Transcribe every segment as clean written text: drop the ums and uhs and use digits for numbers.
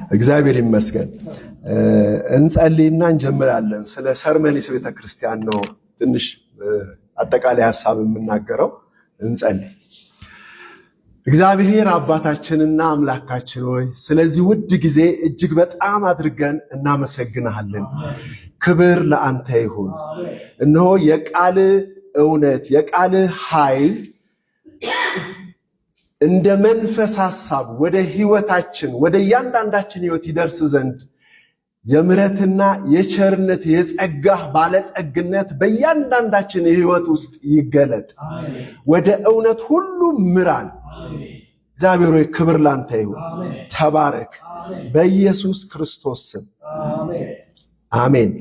እግዚአብሔር ይመስገን። እንጸልይና እንጀምራለን። ስለ ሰርመኒስ ቤተክርስቲያን ነው ትንሽ አጠቃላይ ሐሳብ የምናገረው። እንጸልይ። እግዚአብሔር አባታችንና አምላካችን ሆይ ስለዚህ ውድ ጊዜ እጅግ በጣም አድርገን እናመሰግናለን። ክብር ለአንተ ይሁን። እነሆ የቃል እውነት የቃል ኃይል እንደ መንፈስ ሐሳብ ወደ ህይወታችን ወደ እያንዳንዳችን ህይወት ይደርስ ዘንድ የምሕረትና የቸርነት የጸጋህ ባለጸግነት በእያንዳንዳችን ህይወት ውስጥ ይገለጥ። ወደ እውነት ሁሉ ምራን። እግዚአብሔር ሆይ ክብር ላንተ ይሁን። ተባረክ። በኢየሱስ ክርስቶስ ስም አሜን።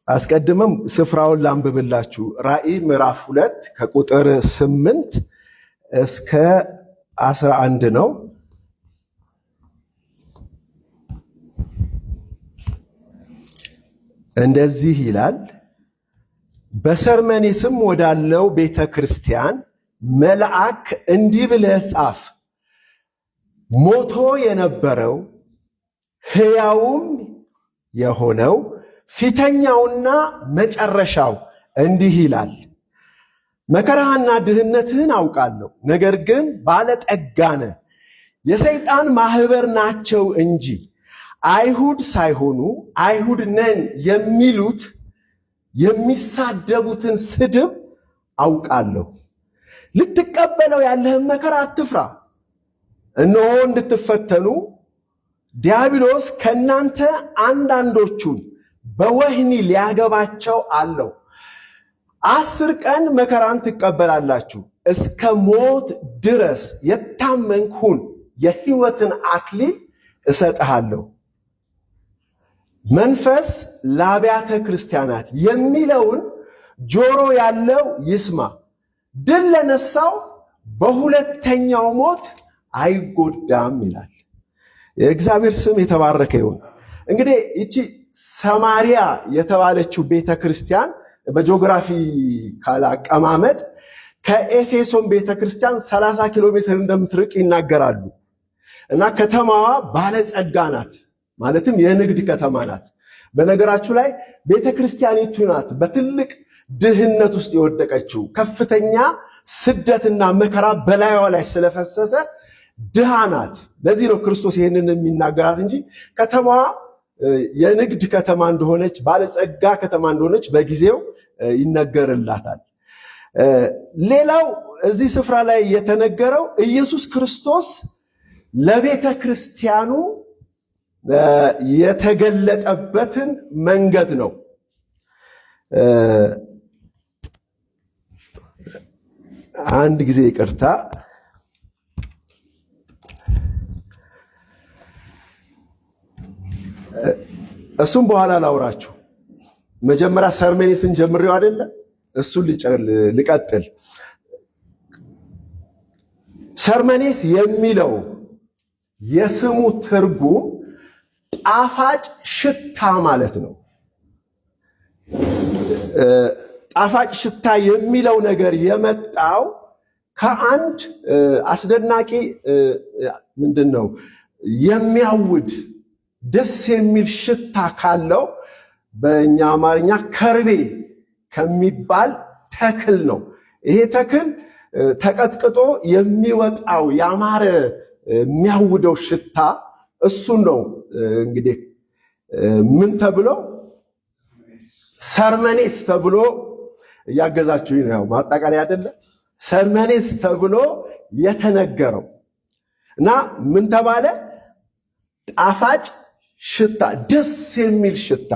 አስቀድመም ስፍራውን ላንብብላችሁ። ራእይ ምዕራፍ 2 ከቁጥር 8 እስከ 11 ነው። እንደዚህ ይላል። በሰርመኔስም ወዳለው ቤተክርስቲያን መልአክ እንዲህ ብለህ ጻፍ፣ ሞቶ የነበረው ሕያውም የሆነው ፊተኛውና መጨረሻው እንዲህ ይላል፣ መከራህና ድህነትህን አውቃለሁ፣ ነገር ግን ባለጠጋ ነህ። የሰይጣን ማህበር ናቸው እንጂ አይሁድ ሳይሆኑ አይሁድ ነን የሚሉት የሚሳደቡትን ስድብ አውቃለሁ። ልትቀበለው ያለህን መከራ አትፍራ። እነሆ እንድትፈተኑ ዲያብሎስ ከእናንተ አንዳንዶቹን በወህኒ ሊያገባቸው አለው። 10 ቀን መከራን ትቀበላላችሁ። እስከ ሞት ድረስ የታመንክ ሁን፣ የሕይወትን አክሊል እሰጥሃለሁ። መንፈስ ለአብያተ ክርስቲያናት የሚለውን ጆሮ ያለው ይስማ። ድል ለነሳው በሁለተኛው ሞት አይጎዳም ይላል። የእግዚአብሔር ስም የተባረከ ይሁን። እንግዲህ ይቺ ሰማሪያ የተባለችው ቤተክርስቲያን በጂኦግራፊ ካላቀማመጥ ከኤፌሶን ቤተክርስቲያን 30 ኪሎ ሜትር እንደምትርቅ ይናገራሉ። እና ከተማዋ ባለጸጋ ናት፣ ማለትም የንግድ ከተማ ናት። በነገራችሁ ላይ ቤተክርስቲያኒቱ ናት በትልቅ ድህነት ውስጥ የወደቀችው። ከፍተኛ ስደትና መከራ በላይዋ ላይ ስለፈሰሰ ድሃ ናት። ለዚህ ነው ክርስቶስ ይህንን የሚናገራት እንጂ ከተማዋ የንግድ ከተማ እንደሆነች ባለጸጋ ከተማ እንደሆነች በጊዜው ይነገርላታል። ሌላው እዚህ ስፍራ ላይ የተነገረው ኢየሱስ ክርስቶስ ለቤተ ክርስቲያኑ የተገለጠበትን መንገድ ነው። አንድ ጊዜ ይቅርታ። እሱም በኋላ ላውራችሁ። መጀመሪያ ሰርመኔስን ጀምሬው አይደለ? እሱን ልቀጥል። ሰርመኔስ የሚለው የስሙ ትርጉም ጣፋጭ ሽታ ማለት ነው። ጣፋጭ ሽታ የሚለው ነገር የመጣው ከአንድ አስደናቂ ምንድነው የሚያውድ ደስ የሚል ሽታ ካለው በእኛ አማርኛ ከርቤ ከሚባል ተክል ነው። ይሄ ተክል ተቀጥቅጦ የሚወጣው ያማረ የሚያውደው ሽታ እሱን ነው። እንግዲህ ምን ተብሎ ሰርመኔስ ተብሎ እያገዛችሁ ነው። ማጠቃለያ አይደለ? ሰርመኔስ ተብሎ የተነገረው እና ምን ተባለ? ጣፋጭ ሽታ፣ ደስ የሚል ሽታ።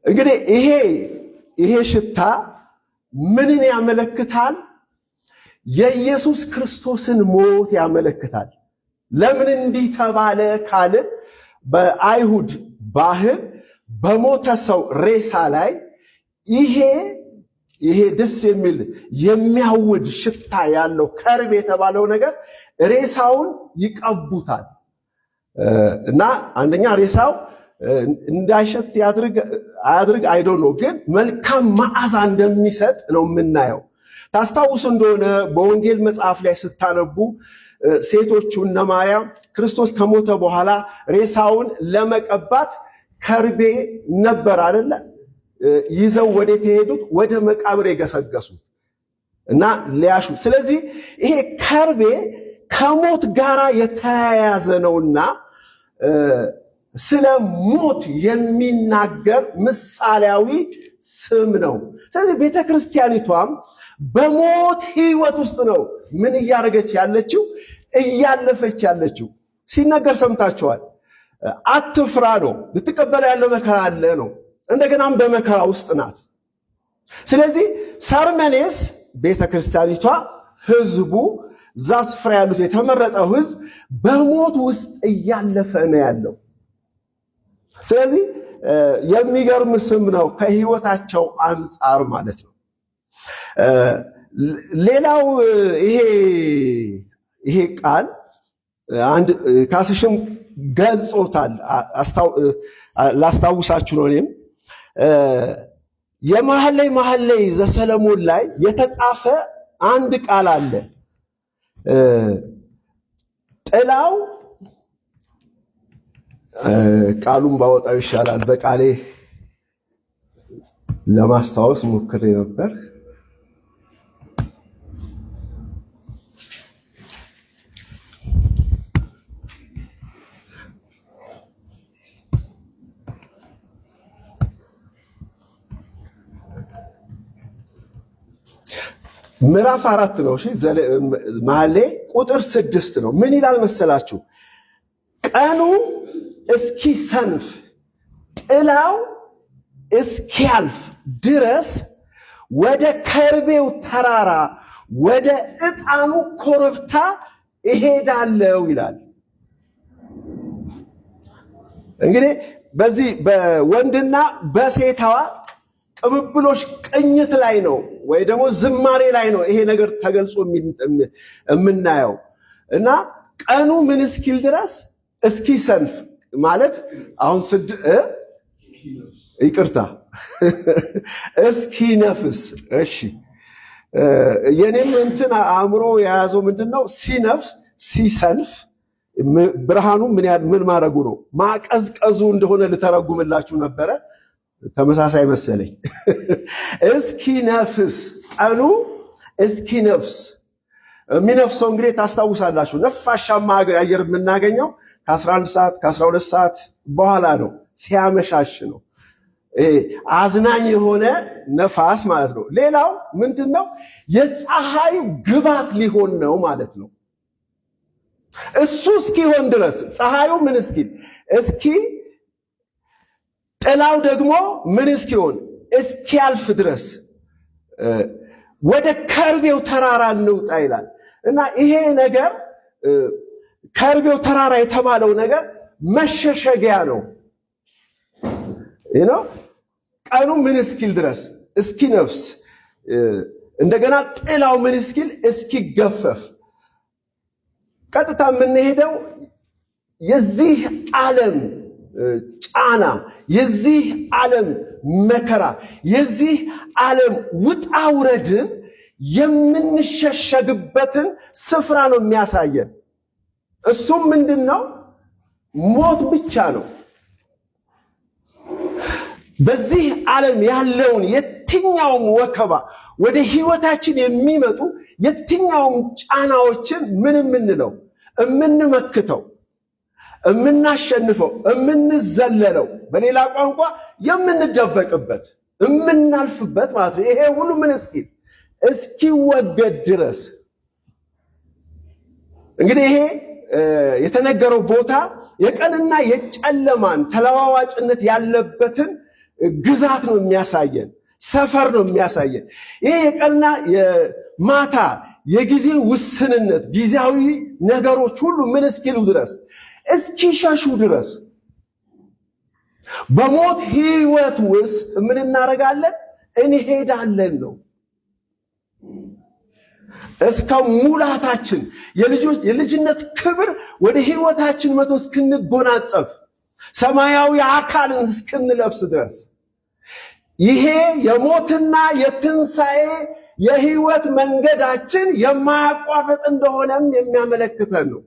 እንግዲህ ይሄ ሽታ ምንን ያመለክታል? የኢየሱስ ክርስቶስን ሞት ያመለክታል። ለምን እንዲህ ተባለ ካልን በአይሁድ ባህል በሞተ ሰው ሬሳ ላይ ይሄ ደስ የሚል የሚያውድ ሽታ ያለው ከርቤ የተባለው ነገር ሬሳውን ይቀቡታል እና አንደኛ ሬሳው እንዳይሸት አያድርግ አይዶ ነው፣ ግን መልካም መዓዛ እንደሚሰጥ ነው የምናየው። ታስታውሱ እንደሆነ በወንጌል መጽሐፍ ላይ ስታነቡ ሴቶቹ እነ ማርያም ክርስቶስ ከሞተ በኋላ ሬሳውን ለመቀባት ከርቤ ነበር አይደለ ይዘው ወዴት የሄዱት? ወደ መቃብር የገሰገሱት እና ሊያሹ። ስለዚህ ይሄ ከርቤ ከሞት ጋር የተያያዘ ነውና ስለ ሞት የሚናገር ምሳሌያዊ ስም ነው። ስለዚህ ቤተክርስቲያኒቷም በሞት ህይወት ውስጥ ነው ምን እያደረገች ያለችው? እያለፈች ያለችው። ሲነገር ሰምታችኋል። አትፍራ ነው። ልትቀበል ያለው መከራ አለ ነው። እንደገናም በመከራ ውስጥ ናት። ስለዚህ ሰርመኔስ ቤተክርስቲያኒቷ፣ ህዝቡ፣ እዛ ስፍራ ያሉት የተመረጠው ህዝብ በሞት ውስጥ እያለፈ ነው ያለው። ስለዚህ የሚገርም ስም ነው ከህይወታቸው አንጻር ማለት ነው። ሌላው ይሄ ቃል አንድ ካስሽም ገልጾታል። ላስታውሳችሁ ነው። እኔም የመኃልየ ዘሰሎሞን ላይ የተጻፈ አንድ ቃል አለ። ጥላው ቃሉን ባወጣው ይሻላል። በቃሌ ለማስታወስ ሞክሬ ነበር። ምዕራፍ 4 ነው። እሺ መኃልየ ቁጥር 6 ነው። ምን ይላል መሰላችሁ? ቀኑ እስኪሰንፍ ጥላው እስኪያልፍ ድረስ ወደ ከርቤው ተራራ ወደ ዕጣኑ ኮረብታ እሄዳለሁ ይላል። እንግዲህ በዚህ በወንድና በሴታዋ ቅብብሎሽ ቅኝት ላይ ነው ወይ ደግሞ ዝማሬ ላይ ነው ይሄ ነገር ተገልጾ የምናየው። እና ቀኑ ምን እስኪል ድረስ እስኪሰንፍ ማለት አሁን ይቅርታ እስኪነፍስ። እሺ የኔም እንትን አእምሮ የያዘው ምንድነው? ሲነፍስ ሲሰንፍ ብርሃኑ ምን ማድረጉ ነው? ማቀዝቀዙ እንደሆነ ልተረጉምላችሁ ነበረ። ተመሳሳይ መሰለኝ። እስኪነፍስ፣ ቀኑ እስኪነፍስ። የሚነፍሰው እንግዲህ ታስታውሳላችሁ፣ ነፋሻማ አየር የምናገኘው ከ11 ሰዓት ከ12 ሰዓት በኋላ ነው፣ ሲያመሻሽ ነው። አዝናኝ የሆነ ነፋስ ማለት ነው። ሌላው ምንድነው? የፀሐዩ ግባት ሊሆን ነው ማለት ነው። እሱ እስኪሆን ድረስ ፀሐዩ ምን እስኪል እስኪ ጥላው ደግሞ ምን እስኪሆን እስኪያልፍ ድረስ ወደ ከርቤው ተራራ እንውጣ ይላል። እና ይሄ ነገር ከርቤው ተራራ የተባለው ነገር መሸሸጊያ ነው። ቀኑ ምን እስኪል ድረስ እስኪነፍስ፣ እንደገና ጥላው ምን እስኪል እስኪገፈፍ። ቀጥታ የምንሄደው የዚህ ዓለም ጫና፣ የዚህ ዓለም መከራ፣ የዚህ ዓለም ውጣ ውረድን የምንሸሸግበትን ስፍራ ነው የሚያሳየን። እሱም ምንድነው? ሞት ብቻ ነው። በዚህ ዓለም ያለውን የትኛውም ወከባ፣ ወደ ህይወታችን የሚመጡ የትኛውም ጫናዎችን ምን የምንለው የምንመክተው፣ የምናሸንፈው፣ የምንዘለለው፣ በሌላ ቋንቋ የምንደበቅበት፣ የምናልፍበት ማለት ነው። ይሄ ሁሉ ምን እስኪል እስኪወገድ ድረስ። እንግዲህ ይሄ የተነገረው ቦታ የቀንና የጨለማን ተለዋዋጭነት ያለበትን ግዛት ነው የሚያሳየን፣ ሰፈር ነው የሚያሳየን። ይሄ የቀንና የማታ የጊዜ ውስንነት፣ ጊዜያዊ ነገሮች ሁሉ ምን እስኪሉ ድረስ እስኪሸሹ ድረስ በሞት ህይወት ውስጥ ምን እናደርጋለን? እንሄዳለን ነው። እስከ ሙላታችን የልጅነት ክብር ወደ ህይወታችን መቶ እስክንጎናጸፍ ሰማያዊ አካልን እስክንለብስ ድረስ ይሄ የሞትና የትንሣኤ የህይወት መንገዳችን የማያቋርጥ እንደሆነም የሚያመለክተን ነው።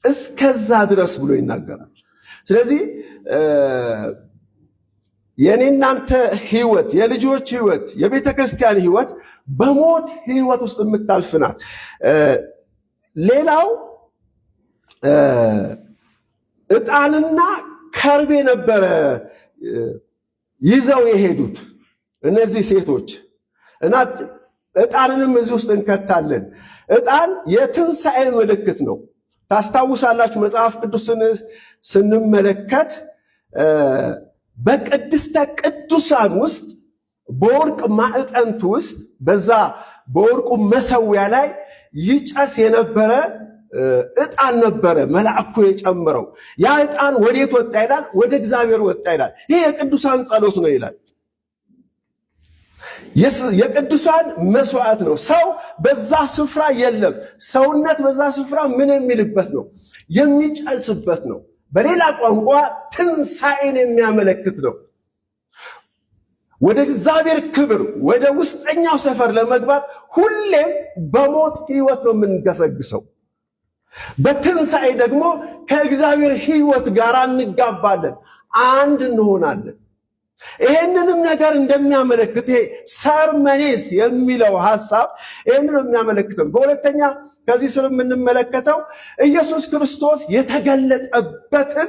እስከዛ ድረስ ብሎ ይናገራል። ስለዚህ የኔናንተ ህይወት፣ የልጆች ህይወት፣ የቤተ ክርስቲያን ህይወት በሞት ህይወት ውስጥ የምታልፍ ናት። ሌላው ዕጣንና ከርቤ ነበረ ይዘው የሄዱት እነዚህ ሴቶች እና ዕጣንንም እዚህ ውስጥ እንከታለን። ዕጣን የትንሣኤ ምልክት ነው። ታስታውሳላችሁ፣ መጽሐፍ ቅዱስን ስንመለከት በቅድስተ ቅዱሳን ውስጥ በወርቅ ማዕጠንት ውስጥ በዛ በወርቁ መሰዊያ ላይ ይጨስ የነበረ ዕጣን ነበረ መልአኩ የጨመረው። ያ ዕጣን ወዴት ወጣ ይላል? ወደ እግዚአብሔር ወጣ ይላል። ይሄ የቅዱሳን ጸሎት ነው ይላል። የቅዱሳን መስዋዕት ነው። ሰው በዛ ስፍራ የለም። ሰውነት በዛ ስፍራ ምን የሚልበት ነው? የሚጨስበት ነው። በሌላ ቋንቋ ትንሣኤን የሚያመለክት ነው። ወደ እግዚአብሔር ክብር ወደ ውስጠኛው ሰፈር ለመግባት ሁሌም በሞት ህይወት ነው የምንገሰግሰው። በትንሣኤ ደግሞ ከእግዚአብሔር ህይወት ጋር እንጋባለን፣ አንድ እንሆናለን። ይሄንንም ነገር እንደሚያመለክት ይሄ ሰርመኔስ የሚለው ሐሳብ ይሄንን የሚያመለክተው። በሁለተኛ ከዚህ ስር የምንመለከተው ኢየሱስ ክርስቶስ የተገለጠበትን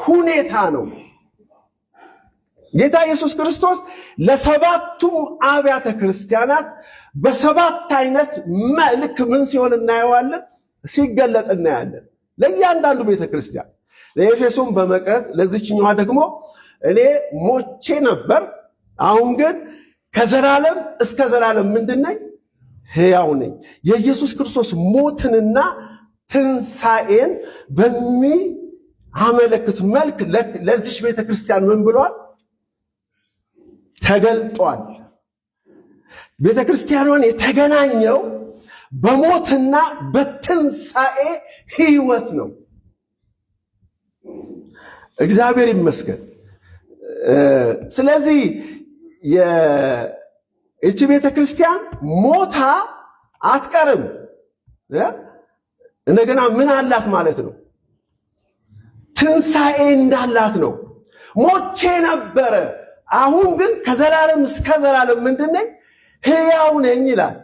ሁኔታ ነው። ጌታ ኢየሱስ ክርስቶስ ለሰባቱም አብያተ ክርስቲያናት በሰባት አይነት መልክ ምን ሲሆን እናየዋለን? ሲገለጥ እናያለን። ለእያንዳንዱ ቤተ ክርስቲያን ለኤፌሶን በመቅረት ለዚችኛዋ ደግሞ እኔ ሞቼ ነበር፣ አሁን ግን ከዘላለም እስከ ዘላለም ምንድነኝ? ሕያው ነኝ። የኢየሱስ ክርስቶስ ሞትንና ትንሣኤን በሚያመለክት መልክ ለዚች ቤተ ክርስቲያን ምን ብሏል? ተገልጧል። ቤተ ክርስቲያኗን የተገናኘው በሞትና በትንሣኤ ህይወት ነው። እግዚአብሔር ይመስገን። ስለዚህ ይህች ቤተ ክርስቲያን ሞታ አትቀርም። እንደገና ምን አላት ማለት ነው? ትንሣኤ እንዳላት ነው። ሞቼ ነበረ፣ አሁን ግን ከዘላለም እስከ ዘላለም ምንድነኝ? ሕያው ነኝ ይላል።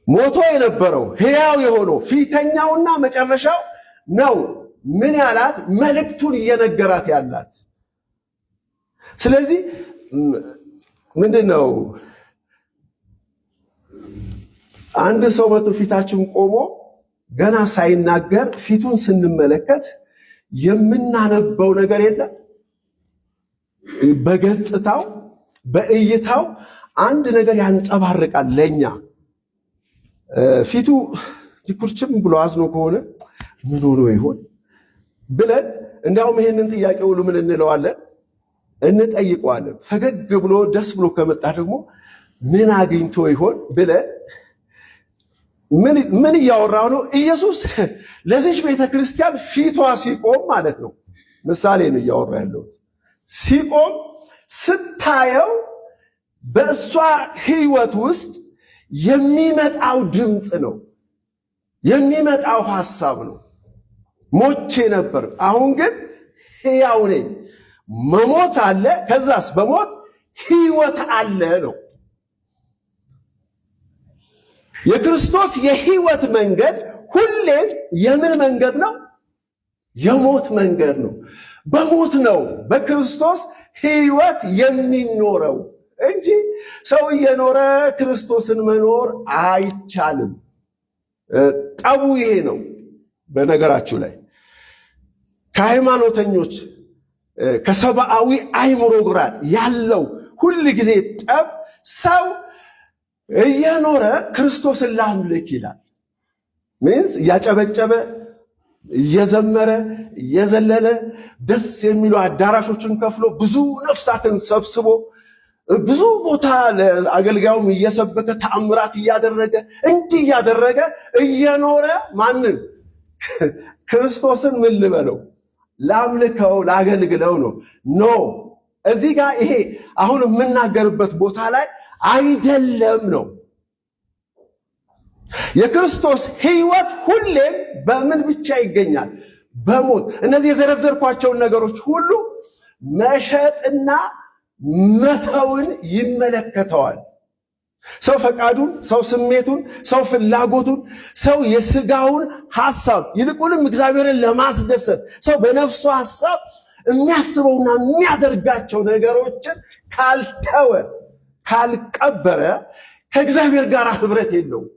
ሞቶ የነበረው ሕያው የሆነው ፊተኛውና መጨረሻው ነው። ምን ያላት? መልእክቱን እየነገራት ያላት። ስለዚህ ምንድነው? አንድ ሰው መቶ ፊታችን ቆሞ ገና ሳይናገር ፊቱን ስንመለከት የምናነበው ነገር የለም። በገጽታው በእይታው አንድ ነገር ያንጸባርቃል ለኛ። ፊቱ ዲኩርችም ብሎ አዝኖ ከሆነ ምን ሆኖ ይሆን ብለን እንዲያውም ይሄንን ጥያቄ ሁሉ ምን እንለዋለን? እንጠይቀዋለን። ፈገግ ብሎ ደስ ብሎ ከመጣ ደግሞ ምን አግኝቶ ይሆን ብለን ምን እያወራው ነው? ኢየሱስ ለዚች ቤተ ክርስቲያን ፊቷ ሲቆም ማለት ነው። ምሳሌ ነው እያወራ ያለሁት። ሲቆም ስታየው በእሷ ህይወት ውስጥ የሚመጣው ድምፅ ነው፣ የሚመጣው ሐሳብ ነው። ሞቼ ነበር፣ አሁን ግን ሕያው ነኝ። መሞት አለ፣ ከዛስ በሞት ህይወት አለ ነው። የክርስቶስ የህይወት መንገድ ሁሌም የምን መንገድ ነው? የሞት መንገድ ነው። በሞት ነው በክርስቶስ ህይወት የሚኖረው እንጂ ሰው እየኖረ ክርስቶስን መኖር አይቻልም። ጠቡ ይሄ ነው። በነገራችሁ ላይ ከሃይማኖተኞች ከሰብአዊ አይምሮ ጋር ያለው ሁል ጊዜ ጠብ ሰው እየኖረ ክርስቶስን ላምልክ ይላል። ምንስ እያጨበጨበ እየዘመረ እየዘለለ ደስ የሚሉ አዳራሾችን ከፍሎ ብዙ ነፍሳትን ሰብስቦ ብዙ ቦታ ለአገልጋዩም እየሰበከ ተአምራት እያደረገ እንዲህ እያደረገ እየኖረ ማንን? ክርስቶስን ምን ልበለው? ላምልከው ላገልግለው ነው። ኖ እዚህ ጋር ይሄ አሁን የምናገርበት ቦታ ላይ አይደለም ነው። የክርስቶስ ሕይወት ሁሌም በምን ብቻ ይገኛል? በሞት። እነዚህ የዘረዘርኳቸውን ነገሮች ሁሉ መሸጥና መተውን ይመለከተዋል። ሰው ፈቃዱን፣ ሰው ስሜቱን፣ ሰው ፍላጎቱን፣ ሰው የስጋውን ሐሳብ ይልቁንም እግዚአብሔርን ለማስደሰት ሰው በነፍሱ ሐሳብ የሚያስበውና የሚያደርጋቸው ነገሮችን ካልተወ ካልቀበረ ከእግዚአብሔር ጋር ህብረት የለውም።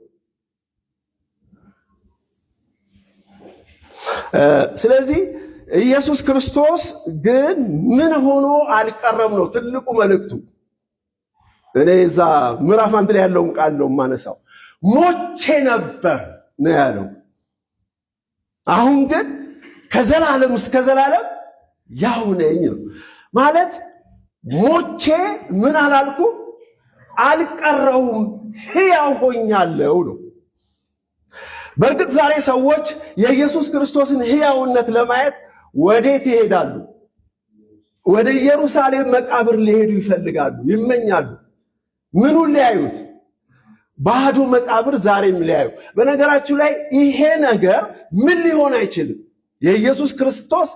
ስለዚህ ኢየሱስ ክርስቶስ ግን ምን ሆኖ አልቀረም ነው ትልቁ መልእክቱ። እኔ እዛ ምዕራፍ 1 ላይ ያለውን ቃል ነው የማነሳው። ሞቼ ነበር ነው ያለው። አሁን ግን ከዘላለም እስከ ዘላለም ያው ነኝ ነው ማለት። ሞቼ ምን አላልኩም? አልቀረውም፣ ሕያው ሆኛለሁ ነው። በእርግጥ ዛሬ ሰዎች የኢየሱስ ክርስቶስን ሕያውነት ለማየት ወዴት ይሄዳሉ? ወደ ኢየሩሳሌም መቃብር ሊሄዱ ይፈልጋሉ፣ ይመኛሉ። ምኑን ሊያዩት? ባዶ መቃብር ዛሬም ሊያዩ። በነገራችሁ ላይ ይሄ ነገር ምን ሊሆን አይችልም? የኢየሱስ ክርስቶስ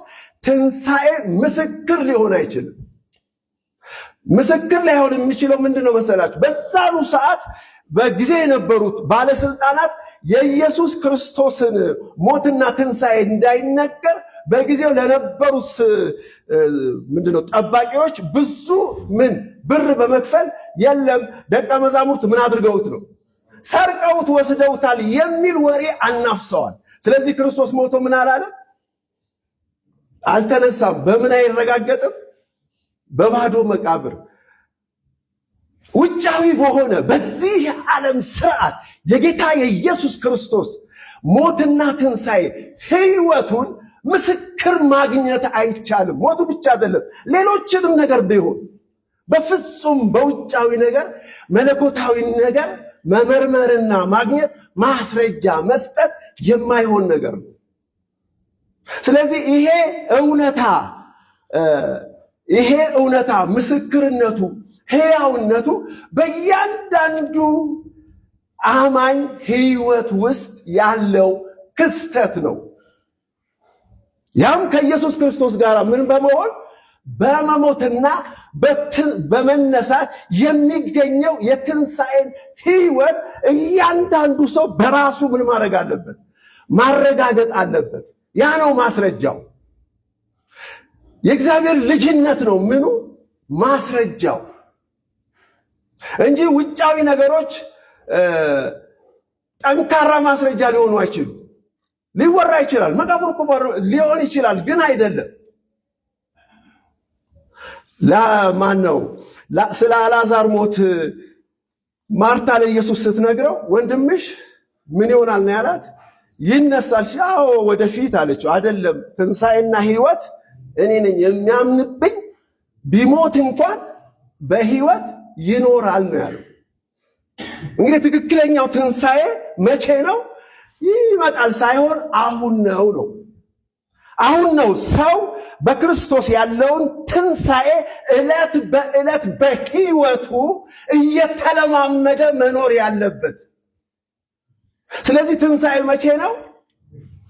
ትንሣኤ ምስክር ሊሆን አይችልም። ምስክር ላይሆን የሚችለው ምንድነው መሰላችሁ? በዛኑ ሰዓት በጊዜ የነበሩት ባለስልጣናት የኢየሱስ ክርስቶስን ሞትና ትንሣኤ እንዳይነገር በጊዜው ለነበሩት ምንድነው ጠባቂዎች ብዙ ብር በመክፈል የለም ደቀ መዛሙርት ምን አድርገውት ነው? ሰርቀውት ወስደውታል የሚል ወሬ አናፍሰዋል። ስለዚህ ክርስቶስ ሞቶ ምን አላለ? አልተነሳም። በምን አይረጋገጥም? በባዶ መቃብር ውጫዊ በሆነ በዚህ ዓለም ስርዓት የጌታ የኢየሱስ ክርስቶስ ሞትና ትንሣኤ ሕይወቱን ምስክር ማግኘት አይቻልም። ሞቱ ብቻ አይደለም፣ ሌሎችንም ነገር ቢሆን በፍጹም በውጫዊ ነገር መለኮታዊ ነገር መመርመርና ማግኘት ማስረጃ መስጠት የማይሆን ነገር ነው። ስለዚህ ይሄ እውነታ ምስክርነቱ ሕያውነቱ በእያንዳንዱ አማኝ ሕይወት ውስጥ ያለው ክስተት ነው። ያም ከኢየሱስ ክርስቶስ ጋር ምን በመሆን በመሞትና በመነሳት የሚገኘው የትንሣኤን ሕይወት እያንዳንዱ ሰው በራሱ ምን ማድረግ አለበት? ማረጋገጥ አለበት። ያ ነው ማስረጃው። የእግዚአብሔር ልጅነት ነው ምኑ ማስረጃው እንጂ ውጫዊ ነገሮች ጠንካራ ማስረጃ ሊሆኑ አይችሉም። ሊወራ ይችላል፣ መቃብር እኮ ሊሆን ይችላል፣ ግን አይደለም። ለማን ነው ስለ አልዓዛር ሞት ማርታ ለኢየሱስ ስትነግረው ወንድምሽ ምን ይሆናል ነው ያላት? ይነሳል። አዎ ወደፊት አለችው። አይደለም ትንሣኤና ሕይወት እኔ ነኝ፣ የሚያምንብኝ ቢሞት እንኳን በሕይወት ይኖራል ነው ያለው። እንግዲህ ትክክለኛው ትንሣኤ መቼ ነው? ይመጣል ሳይሆን አሁን ነው። አሁን ነው ሰው በክርስቶስ ያለውን ትንሣኤ ዕለት በዕለት በሕይወቱ እየተለማመደ መኖር ያለበት። ስለዚህ ትንሣኤ መቼ ነው?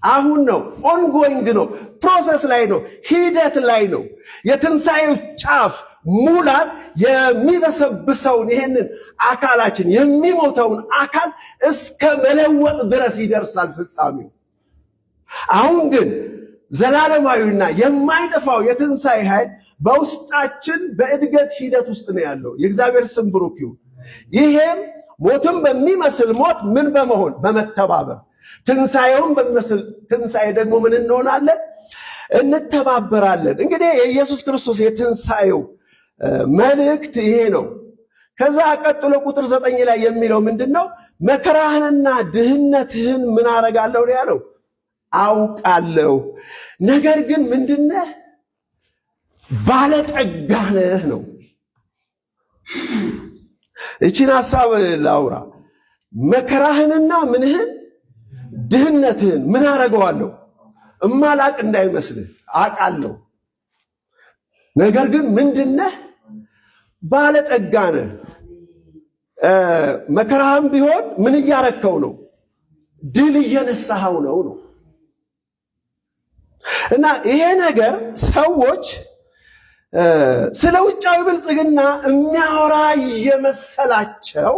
አሁን ነው። ኦንጎይንግ ነው። ፕሮሰስ ላይ ነው። ሂደት ላይ ነው። የትንሣኤው ጫፍ ሙላት የሚበሰብሰውን ይሄንን አካላችን የሚሞተውን አካል እስከ መለወጥ ድረስ ይደርሳል ፍጻሜው። አሁን ግን ዘላለማዊና የማይጠፋው የትንሣኤ ኃይል በውስጣችን በእድገት ሂደት ውስጥ ነው ያለው። የእግዚአብሔር ስም ብሩክ ይሁን። ይሄም ሞትም በሚመስል ሞት ምን በመሆን በመተባበር ትንሣኤውን በሚመስል ትንሣኤ ደግሞ ምን እንሆናለን? እንተባበራለን። እንግዲህ የኢየሱስ ክርስቶስ የትንሣኤው መልእክት ይሄ ነው። ከዛ ቀጥሎ ቁጥር 9 ላይ የሚለው ምንድነው? መከራህንና ድህነትህን ምን አረጋለሁ ነው ያለው? አውቃለሁ። ነገር ግን ምንድነህ? ባለጠጋ ነህ ነው። እቺን ሐሳብ ላውራ። መከራህንና ምንህን ድህነትህን ምን አረገዋለሁ? እማላቅ እንዳይመስልህ አውቃለሁ። ነገር ግን ምንድነህ? ባለጠጋ ነህ። መከራህም ቢሆን ምን እያረከው ነው? ድል እየነሳኸው ነው። እና ይሄ ነገር ሰዎች ስለ ውጫዊ ብልጽግና የሚያወራ የመሰላቸው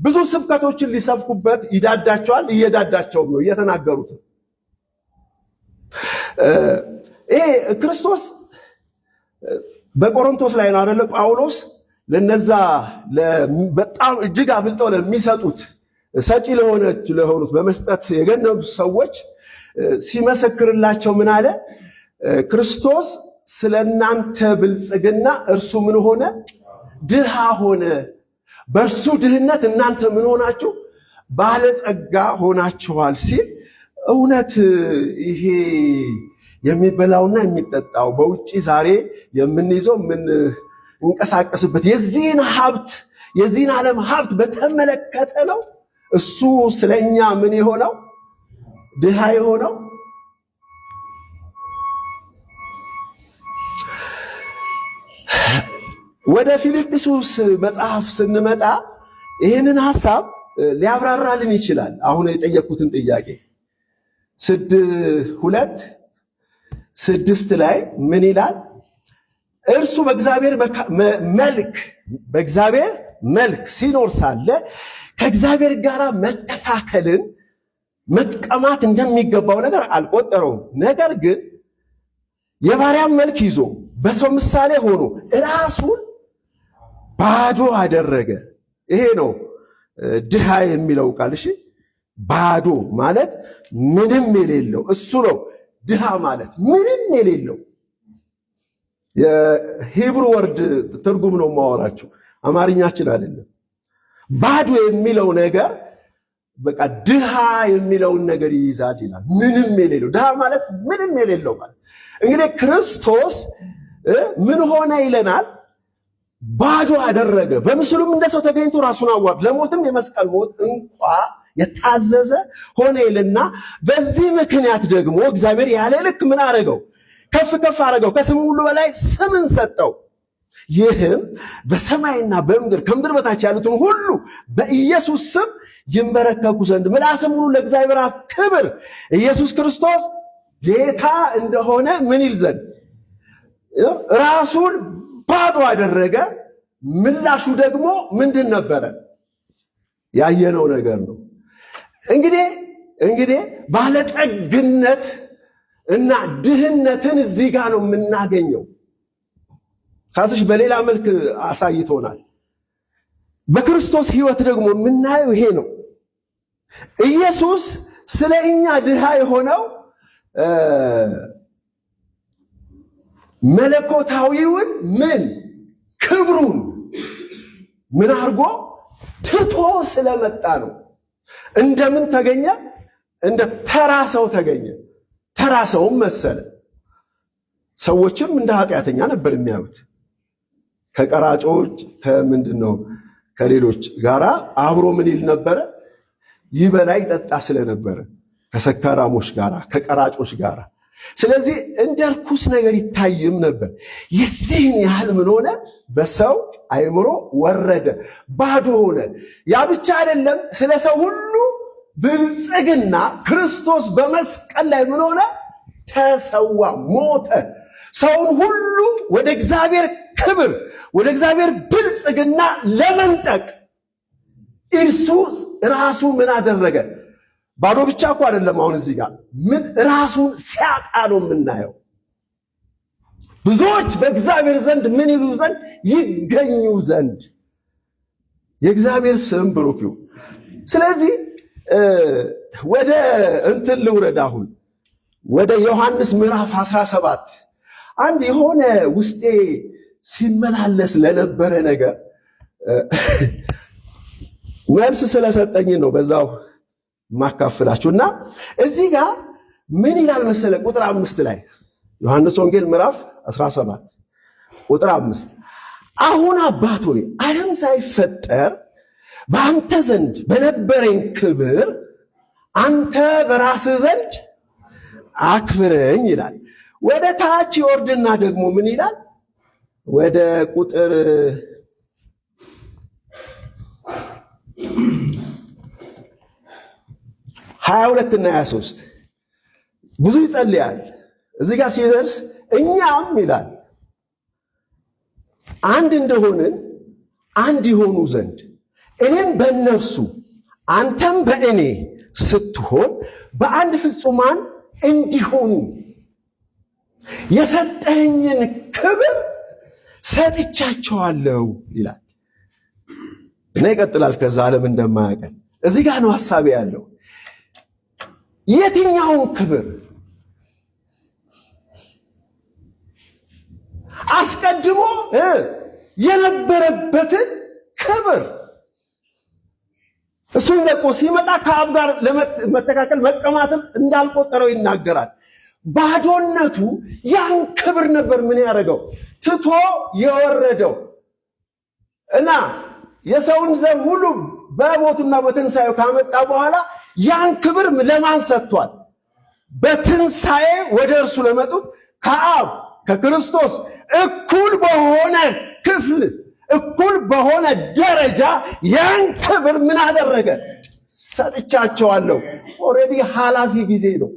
ብዙ ስብከቶችን ሊሰብኩበት ይዳዳቸዋል። እየዳዳቸውም ነው፣ እየተናገሩት ነው። ይሄ ክርስቶስ በቆሮንቶስ ላይ ነው አይደለ? ጳውሎስ ለነዛ በጣም እጅግ አብልጠው ለሚሰጡት ሰጪ ለሆኑት በመስጠት የገነዙ ሰዎች ሲመሰክርላቸው ምን አለ? ክርስቶስ ስለናንተ ብልጽግና እርሱ ምን ሆነ? ድሃ ሆነ። በእርሱ ድህነት እናንተ ምን ሆናችሁ? ባለጸጋ ሆናችኋል ሲል እውነት ይሄ የሚበላውና የሚጠጣው በውጪ ዛሬ የምንይዘው እንቀሳቀስበት የዚህን ሀብት የዚህን ዓለም ሀብት በተመለከተ ነው እሱ ስለኛ ምን የሆነው? ድሃ የሆነው? ወደ ፊልጵስዩስ መጽሐፍ ስንመጣ ይህንን ሐሳብ ሊያብራራልን ይችላል። አሁን የጠየቅኩትን ጥያቄ 2:6 ላይ ምን ይላል? እርሱ በእግዚአብሔር መልክ ሲኖር ሳለ ከእግዚአብሔር ጋር መተካከልን መቀማት እንደሚገባው ነገር አልቆጠረውም። ነገር ግን የባሪያን መልክ ይዞ በሰው ምሳሌ ሆኖ ራሱን ባዶ አደረገ። ይሄ ነው ድሃ የሚለው ቃል። እሺ፣ ባዶ ማለት ምንም የሌለው እሱ ነው። ድሃ ማለት ምንም የሌለው የሂብሩ ወርድ ትርጉም ነው ማወራችሁ፣ አማርኛችን አይደለም። ባዶ የሚለው ነገር በቃ ድሃ የሚለውን ነገር ይይዛል ይላል። ምንም የሌለው ድሃ ማለት ምንም የሌለው ማለት። እንግዲህ ክርስቶስ ምን ሆነ ይለናል? ባዶ አደረገ። በምስሉም እንደ ሰው ተገኝቶ ራሱን አዋርድ፣ ለሞትም የመስቀል ሞት እንኳ የታዘዘ ሆነ ይልና በዚህ ምክንያት ደግሞ እግዚአብሔር ያለ ልክ ምን አረገው? ከፍ ከፍ አረገው፣ ከስሙ ሁሉ በላይ ስምን ሰጠው። ይህም በሰማይና በምድር ከምድር በታች ያሉትን ሁሉ በኢየሱስ ስም ይንበረከኩ ዘንድ ምላስም ሁሉ ለእግዚአብሔር አብ ክብር ኢየሱስ ክርስቶስ ጌታ እንደሆነ ምን ይል ዘንድ ራሱን ባዶ አደረገ። ምላሹ ደግሞ ምንድን ነበረ? ያየነው ነገር ነው። እንግዲህ ባለጠግነት እና ድህነትን እዚህ ጋር ነው የምናገኘው። ካስሽ በሌላ መልክ አሳይቶናል። በክርስቶስ ሕይወት ደግሞ የምናየው ይሄ ነው። ኢየሱስ ስለ እኛ ድሃ የሆነው መለኮታዊውን ክብሩን ምን አድርጎ ትቶ ስለመጣ ነው። እንደምን ተገኘ? እንደ ተራ ሰው ተገኘ። ተራ ሰውም መሰለ። ሰዎችም እንደ ኃጢአተኛ ነበር የሚያዩት። ከቀራጮች ከሌሎች ጋራ አብሮ ምን ይል ነበረ? ይበላ ይጠጣ ስለነበረ ከሰካራሞች ጋራ ከቀራጮች ጋራ። ስለዚህ እንደ ርኩስ ነገር ይታይም ነበር። የዚህን ያህል ምን ሆነ? በሰው አእምሮ ወረደ፣ ባዶ ሆነ። ያ ብቻ አይደለም። ስለ ሰው ሁሉ ብልጽግና ክርስቶስ በመስቀል ላይ ምን ሆነ? ተሰዋ፣ ሞተ። ሰውን ሁሉ ወደ እግዚአብሔር ክብር ወደ እግዚአብሔር ብልጽግና ለመንጠቅ እርሱ ራሱ ምን አደረገ? ባዶ ብቻ እኮ አይደለም። አሁን እዚህ ጋር ምን ራሱን ሲያጣ ነው የምናየው። ብዙዎች በእግዚአብሔር ዘንድ ምን ይሉ ዘንድ ይገኙ ዘንድ የእግዚአብሔር ስም ብሩክ ይሁን። ስለዚህ ወደ ልውረድ። አሁን ወደ ዮሐንስ ምዕራፍ 17 አንድ የሆነ ውስጤ ሲመላለስ ለነበረ ነገር መልስ ስለሰጠኝ ነው በዛው ማካፈላችሁና እዚህ ጋር ምን ይላል መሰለ? ቁጥር 5 ላይ ዮሐንስ ወንጌል ምዕራፍ 17 ቁጥር 5 አሁን አባት ሆይ ዓለም ሳይፈጠር በአንተ ዘንድ በነበረኝ ክብር አንተ በራስህ ዘንድ አክብረኝ ይላል። ወደ ታች ይወርድና ደግሞ ምን ይላል? ወደ ቁጥር 22 እና 23 ብዙ ይጸልያል። እዚህ ጋር ሲደርስ እኛም ይላል አንድ እንደሆንን አንድ ይሆኑ ዘንድ እኔም በእነርሱ አንተም በእኔ ስትሆን በአንድ ፍጹማን እንዲሆኑ የሰጠኸኝን ክብር ሰጥቻቸዋለሁ ይላል እና ይቀጥላል። ከዛ ዓለም እንደማያውቀን እዚህ ጋር ነው ሐሳቤ ያለው። የትኛውን ክብር? አስቀድሞ የነበረበትን ክብር እሱን ለቆ ሲመጣ ከአብ ጋር ለመተካከል መቀማትን እንዳልቆጠረው ይናገራል። ባዶነቱ ያን ክብር ነበር ምን ያደረገው ትቶ የወረደው እና የሰውን ዘር ሁሉ በሞቱና በትንሣኤው ካመጣ በኋላ ያን ክብር ለማን ሰጥቷል? በትንሣኤ ወደ እርሱ ለመጡት ከአብ ከክርስቶስ እኩል በሆነ ክፍል እኩል በሆነ ደረጃ ያን ክብር ምን አደረገ? ሰጥቻቸዋለሁ። ኦሬዲ ኃላፊ ጊዜ ነው፣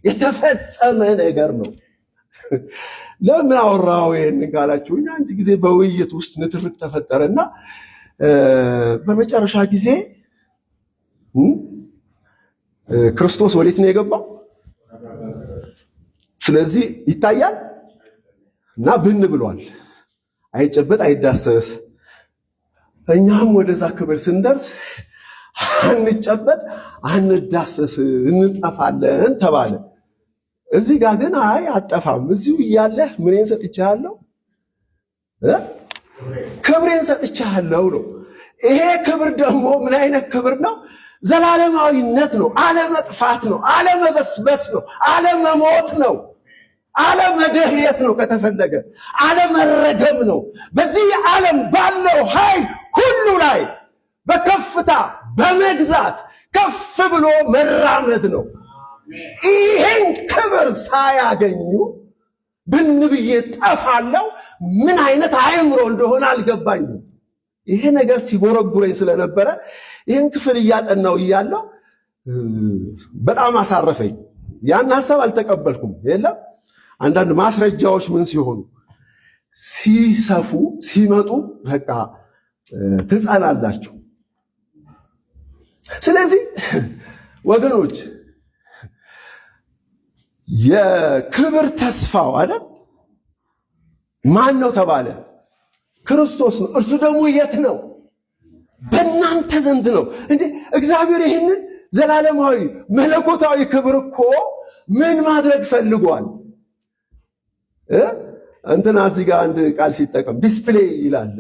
የተፈጸመ ነገር ነው። ለምን አወራው ይሄን ካላችሁ አንድ ጊዜ በውይይት ውስጥ ንትርክ ተፈጠረና በመጨረሻ ጊዜ ክርስቶስ ወዴት ነው የገባው? ስለዚህ ይታያል እና ብን ብሏል። አይጨበጥ አይዳሰስ። እኛም ወደዛ ክብር ስንደርስ አንጨበጥ አንዳሰስ እንጠፋለን ተባለ። እዚህ ጋር ግን አይ አጠፋም፣ እዚሁ እያለህ ምንን ሰጥቻለሁ? ክብሬን ሰጥቻለሁ ነው። ይሄ ክብር ደግሞ ምን አይነት ክብር ነው? ዘላለማዊነት ነው። አለመጥፋት ነው። አለመበስበስ ነው። አለመሞት ነው። አለመደህየት ነው። ከተፈለገ አለመረገም ነው። በዚህ ዓለም ባለው ኃይል ሁሉ ላይ በከፍታ በመግዛት ከፍ ብሎ መራመድ ነው። ይሄን ክብር ሳያገኙ ብንብዬ ጠፋለው ምን አይነት አእምሮ እንደሆነ አልገባኝም። ይሄ ነገር ሲጎረጉረኝ ስለነበረ ይሄን ክፍል እያጠናው እያለው በጣም አሳረፈኝ። ያን ሐሳብ አልተቀበልኩም። የለም አንዳንድ ማስረጃዎች ምን ሲሆኑ ሲሰፉ ሲመጡ በቃ ትጸናላችሁ። ስለዚህ ወገኖች የክብር ተስፋው አይደል ማን ነው ተባለ? ክርስቶስ ነው። እርሱ ደግሞ የት ነው? በእናንተ ዘንድ ነው። እንዴ እግዚአብሔር ይህንን ዘላለማዊ መለኮታዊ ክብር እኮ ምን ማድረግ ፈልጓል? እንትና እዚህ ጋር አንድ ቃል ሲጠቀም ዲስፕሌይ ይላል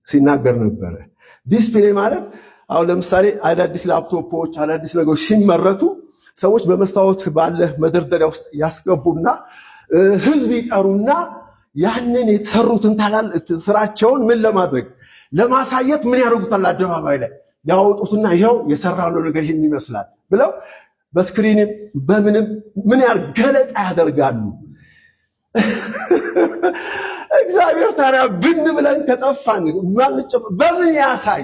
ሲናገር ነበረ። ዲስፕሌይ ማለት አሁን ለምሳሌ አዳዲስ ላፕቶፖች አዳዲስ ነገሮች ሲመረቱ ሰዎች በመስታወት ባለ መደርደሪያ ውስጥ ያስገቡና ህዝብ ይጠሩና ያንን የተሰሩትን ታላል ስራቸውን ምን ለማድረግ ለማሳየት ምን ያደርጉታል? አደባባይ ላይ ያወጡትና ይሄው የሰራነው ነገር ይሄን ይመስላል ብለው በስክሪን በምንም ምን ያህል ገለጻ ያደርጋሉ። እግዚአብሔር ታዲያ ብን ብለን ከጠፋን በምን ያሳይ?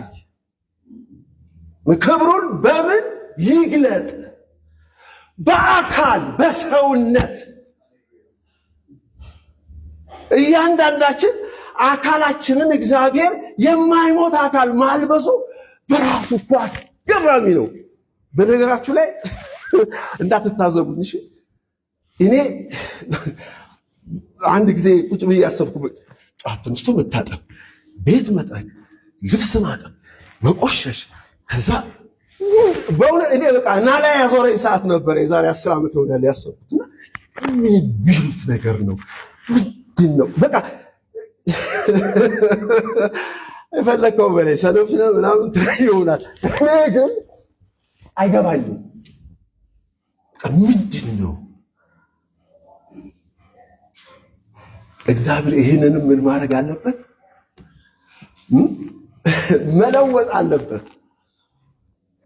ክብሩን በምን ይግለጥ? በአካል በሰውነት እያንዳንዳችን አካላችንን እግዚአብሔር የማይሞት አካል ማልበሱ በራሱ እኮ አስገራሚ ነው። በነገራችሁ ላይ እንዳትታዘቡኝ እሺ። እኔ አንድ ጊዜ ቁጭ ብዬ ያሰብኩበት ጧት ተነስቶ መታጠብ፣ ቤት መጥረግ፣ ልብስ ማጠብ፣ መቆሸሽ ከዛ በእውነት እኔ በቃ እና ላይ ያዞረኝ ሰዓት ነበር። የዛሬ 10 ዓመት ይሆናል ያሰብኩትና ምን ቢሉት ነገር ነው ምንድን ነው በቃ የፈለከው በላይ ሰነፍ ነው ምናምን ይሆናል። እኔ ግን አይገባኝም ምንድን ነው እግዚአብሔር ይህንንም ምን ማድረግ አለበት? መለወጥ አለበት።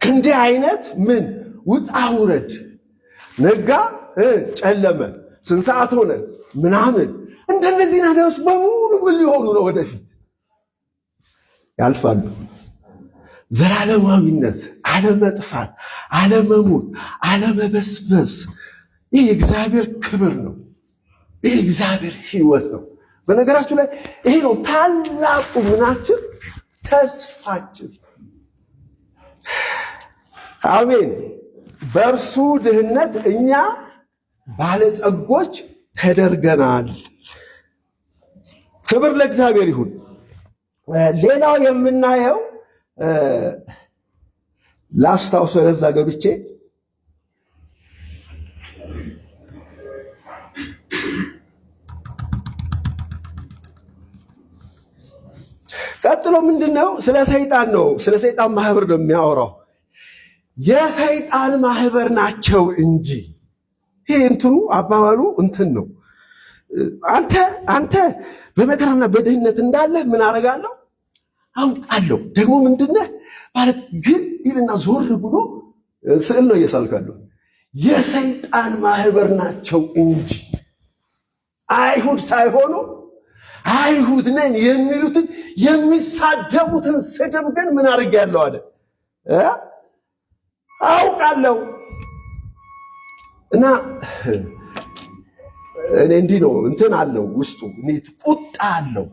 እንዲህ አይነት ምን ውጣ ውረድ ነጋ ጨለመ ስንት ሰዓት ሆነ ምናምን እንደነዚህ ነገሮች በሙሉ ምን ሊሆኑ ነው? ወደፊት ያልፋሉ። ዘላለማዊነት፣ አለመጥፋት፣ አለመሞት፣ አለመበስበስ፣ ይህ እግዚአብሔር ክብር ነው። ይህ እግዚአብሔር ሕይወት ነው። በነገራችሁ ላይ ይሄ ነው ታላቁ ምናችን፣ ተስፋችን። አሜን። በእርሱ ድህነት እኛ ባለጸጎች ተደርገናል። ክብር ለእግዚአብሔር ይሁን። ሌላው የምናየው ላስታውስ፣ ወደዛ ገብቼ ቀጥሎ ምንድነው? ስለ ሰይጣን ነው። ስለ ሰይጣን ማህበር ነው የሚያወራው። የሰይጣን ማህበር ናቸው እንጂ ይሄ እንትኑ አባባሉ እንትን ነው። አንተ በመከራና በድህነት እንዳለህ ምን አደርጋለሁ አውቃለሁ። ደግሞ ምንድነህ ማለት ግን ይልና ዞር ብሎ ስዕል ነው እየሳልካለሁ። የሰይጣን ማህበር ናቸው እንጂ አይሁድ ሳይሆኑ አይሁድ ነን የሚሉትን የሚሳደቡትን ስድብ ግን ምን አድርጌያለሁ አለ አውቃለሁ። እና እኔ እንዲህ ነው እንትን አለው ውስጡ ቁጣ አለው።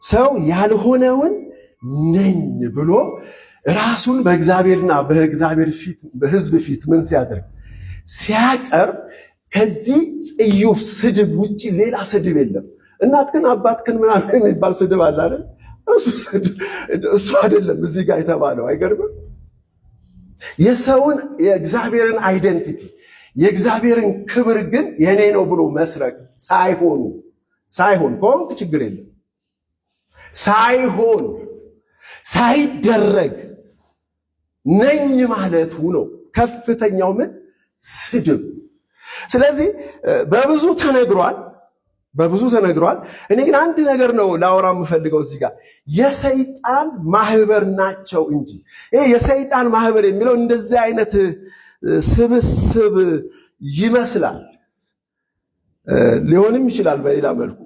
ሰው ያልሆነውን ነኝ ብሎ ራሱን በእግዚአብሔርና በእግዚአብሔር ፊት በሕዝብ ፊት ምን ሲያደርግ ሲያቀርብ ከዚህ ጽዩፍ ስድብ ውጪ ሌላ ስድብ የለም። እናትክን አባትክን ምናምን የሚባል ስድብ አለ አይደል? እሱ አይደለም እዚህ ጋር የተባለው። አይገርምም? የሰውን የእግዚአብሔርን አይደንቲቲ የእግዚአብሔርን ክብር ግን የኔ ነው ብሎ መስረቅ ሳይሆን ከሆንክ ችግር የለም። ሳይደረግ ነኝ ማለቱ ነው ከፍተኛው ምን ስድብ። ስለዚህ በብዙ ተነግሯል። እኔ ግን አንድ ነገር ነው ላወራ የምፈልገው እዚህ ጋር የሰይጣን ማህበር ናቸው እንጂ ይሄ የሰይጣን ማህበር የሚለው እንደዚህ አይነት ስብስብ ይመስላል፣ ሊሆንም ይችላል በሌላ መልኩ።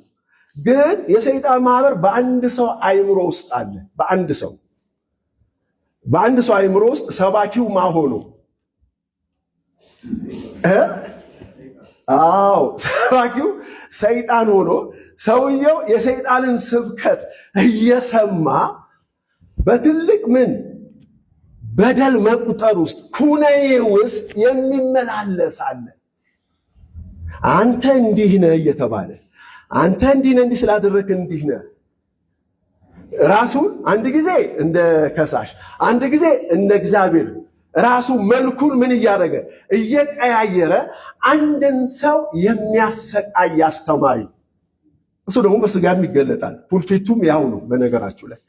ግን የሰይጣን ማህበር በአንድ ሰው አይምሮ ውስጥ አለ። በአንድ ሰው አይምሮ ውስጥ ሰባኪው ማሆኑ ሰባኪው ሰይጣን ሆኖ ሰውየው የሰይጣንን ስብከት እየሰማ በትልቅ ምን በደል መቁጠር ውስጥ ኩነኔ ውስጥ የሚመላለስ አለ። አንተ እንዲህ ነህ እየተባለ አንተ እንዲህ ነህ፣ እንዲህ ስላደረክ እንዲህ ነህ። ራሱን አንድ ጊዜ እንደ ከሳሽ፣ አንድ ጊዜ እንደ እግዚአብሔር ራሱ መልኩን ምን እያደረገ እየቀያየረ አንድን ሰው የሚያሰቃይ አስተማሪ። እሱ ደግሞ በስጋም ይገለጣል። ፑልፒቱም ያው ነው። በነገራችሁ ላይ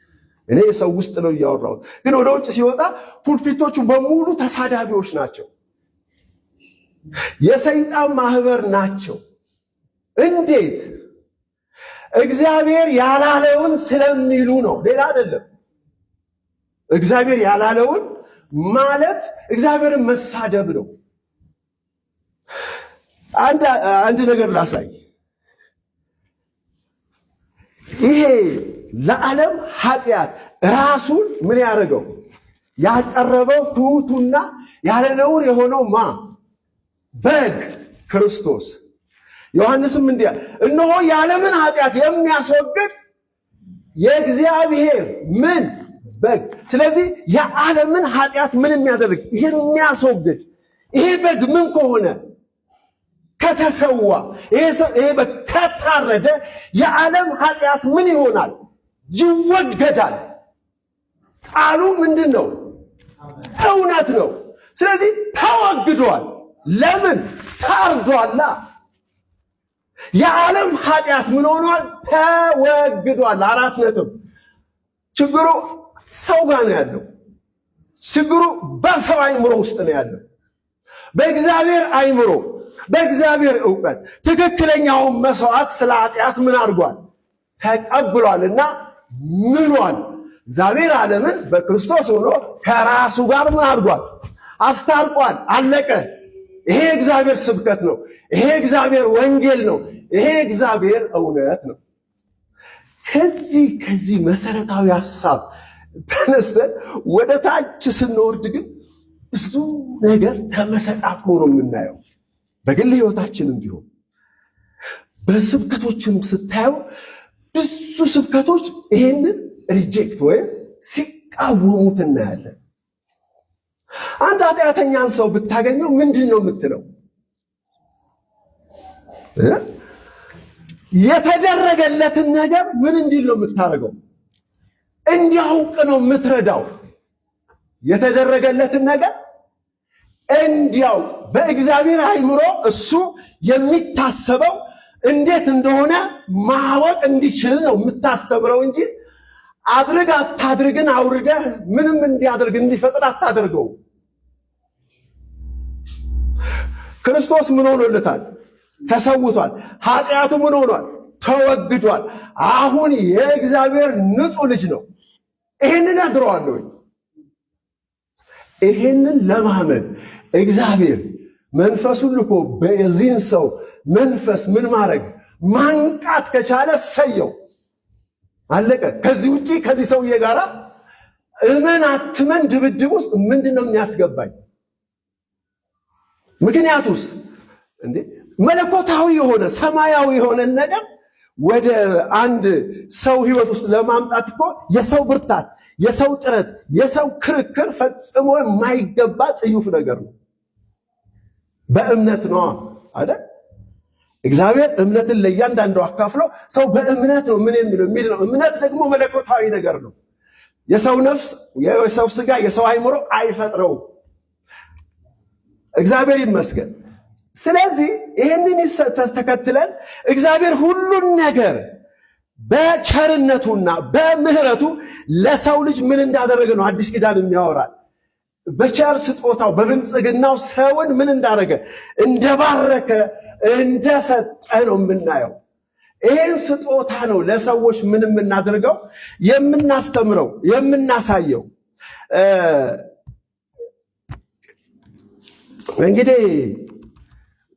እኔ የሰው ውስጥ ነው እያወራሁት፣ ግን ወደ ውጭ ሲወጣ ፑልፒቶቹ በሙሉ ተሳዳቢዎች ናቸው፣ የሰይጣን ማህበር ናቸው። እንዴት? እግዚአብሔር ያላለውን ስለሚሉ ነው፣ ሌላ አይደለም። እግዚአብሔር ያላለውን ማለት እግዚአብሔርን መሳደብ ነው። አንድ ነገር ላሳይ። ይሄ ለዓለም ኃጢአት ራሱን ምን ያደረገው ያቀረበው ትሑቱና ያለ ነውር የሆነው በግ ክርስቶስ። ዮሐንስም እንዲህ እነሆ የዓለምን ኃጢአት የሚያስወግድ የእግዚአብሔር ምን በግ። ስለዚህ የዓለምን ኃጢአት ምን የሚያደርግ የሚያስወግድ ይሄ በግ ምን ከሆነ ከተሰዋ፣ ይሄ በግ ከታረደ የዓለም ኃጢአት ምን ይሆናል? ይወገዳል። ቃሉ ምንድን ነው? እውነት ነው። ስለዚህ ተወግዷል። ለምን? ታርዷላ። የዓለም ኃጢአት ምን ሆኗል? ተወግዷል። 4 ነጥብ። ችግሩ ሰው ጋር ነው ያለው። ችግሩ በሰው አይምሮ ውስጥ ነው ያለው። በእግዚአብሔር አይምሮ፣ በእግዚአብሔር ዕውቀት ትክክለኛውን መስዋዕት ስለ ኃጢአት ምን አድርጓል? ተቀብሏልና ምኗል? እግዚአብሔር ዓለምን በክርስቶስ ሆኖ ከራሱ ጋር ምን አድርጓል? አስታርቋል። አለቀ። ይሄ እግዚአብሔር ስብከት ነው። ይሄ እግዚአብሔር ወንጌል ነው። ይሄ እግዚአብሔር እውነት ነው። ከዚህ መሰረታዊ ሐሳብ ተነስተን ወደ ታች ስንወርድ ግን ብዙ ነገር ተመሰጣጥሞ ነው የምናየው። በግል ሕይወታችንም ቢሆን በስብከቶችም ስታየው ብዙ ስብከቶች ይሄንን ሪጀክት ወይም ሲቃወሙት እናያለን። አንድ ኃጢአተኛን ሰው ብታገኘው ምንድን ነው የምትለው? የተደረገለትን ነገር ምን እንዲል ነው የምታደርገው? እንዲያውቅ ነው የምትረዳው። የተደረገለትን ነገር እንዲያውቅ በእግዚአብሔር አእምሮ እሱ የሚታሰበው እንዴት እንደሆነ ማወቅ እንዲችል ነው የምታስተምረው እንጂ አድርግ አታድርግን አውርደህ ምንም እንዲያደርግ እንዲፈጥር አታደርገው። ክርስቶስ ምን ሆኖለታል? ተሰውቷል። ኃጢአቱ ምን ሆኗል? ተወግዷል። አሁን የእግዚአብሔር ንጹሕ ልጅ ነው። ይህንን ያድረዋለሁ። ይህንን ለማመን እግዚአብሔር መንፈሱን ልኮ በዚህን ሰው መንፈስ ምን ማድረግ ማንቃት ከቻለ ሰየው አለቀ። ከዚህ ውጪ ከዚህ ሰውዬ ጋር እመን አትመን ድብድብ ውስጥ ምንድን ነው የሚያስገባኝ? ምክንያቱስ እንዴ መለኮታዊ የሆነ ሰማያዊ የሆነ ነገር ወደ አንድ ሰው ህይወት ውስጥ ለማምጣት እኮ የሰው ብርታት፣ የሰው ጥረት፣ የሰው ክርክር ፈጽሞ የማይገባ ጽዩፍ ነገር ነው። በእምነት ነው አይደል? እግዚአብሔር እምነትን ለእያንዳንዱ አካፍሎ ሰው በእምነት ነው ምን የሚል ነው። እምነት ደግሞ መለኮታዊ ነገር ነው። የሰው ነፍስ፣ የሰው ስጋ፣ የሰው አይምሮ አይፈጥረውም። እግዚአብሔር ይመስገን። ስለዚህ ይህንን ተከትለን እግዚአብሔር ሁሉን ነገር በቸርነቱና በምህረቱ ለሰው ልጅ ምን እንዳደረገ ነው አዲስ ኪዳን የሚያወራል። በቸር ስጦታው በብልጽግናው ሰውን ምን እንዳደረገ እንደባረከ እንደሰጠ ነው የምናየው። ይህን ስጦታ ነው ለሰዎች ምን የምናደርገው፣ የምናስተምረው፣ የምናሳየው። እንግዲህ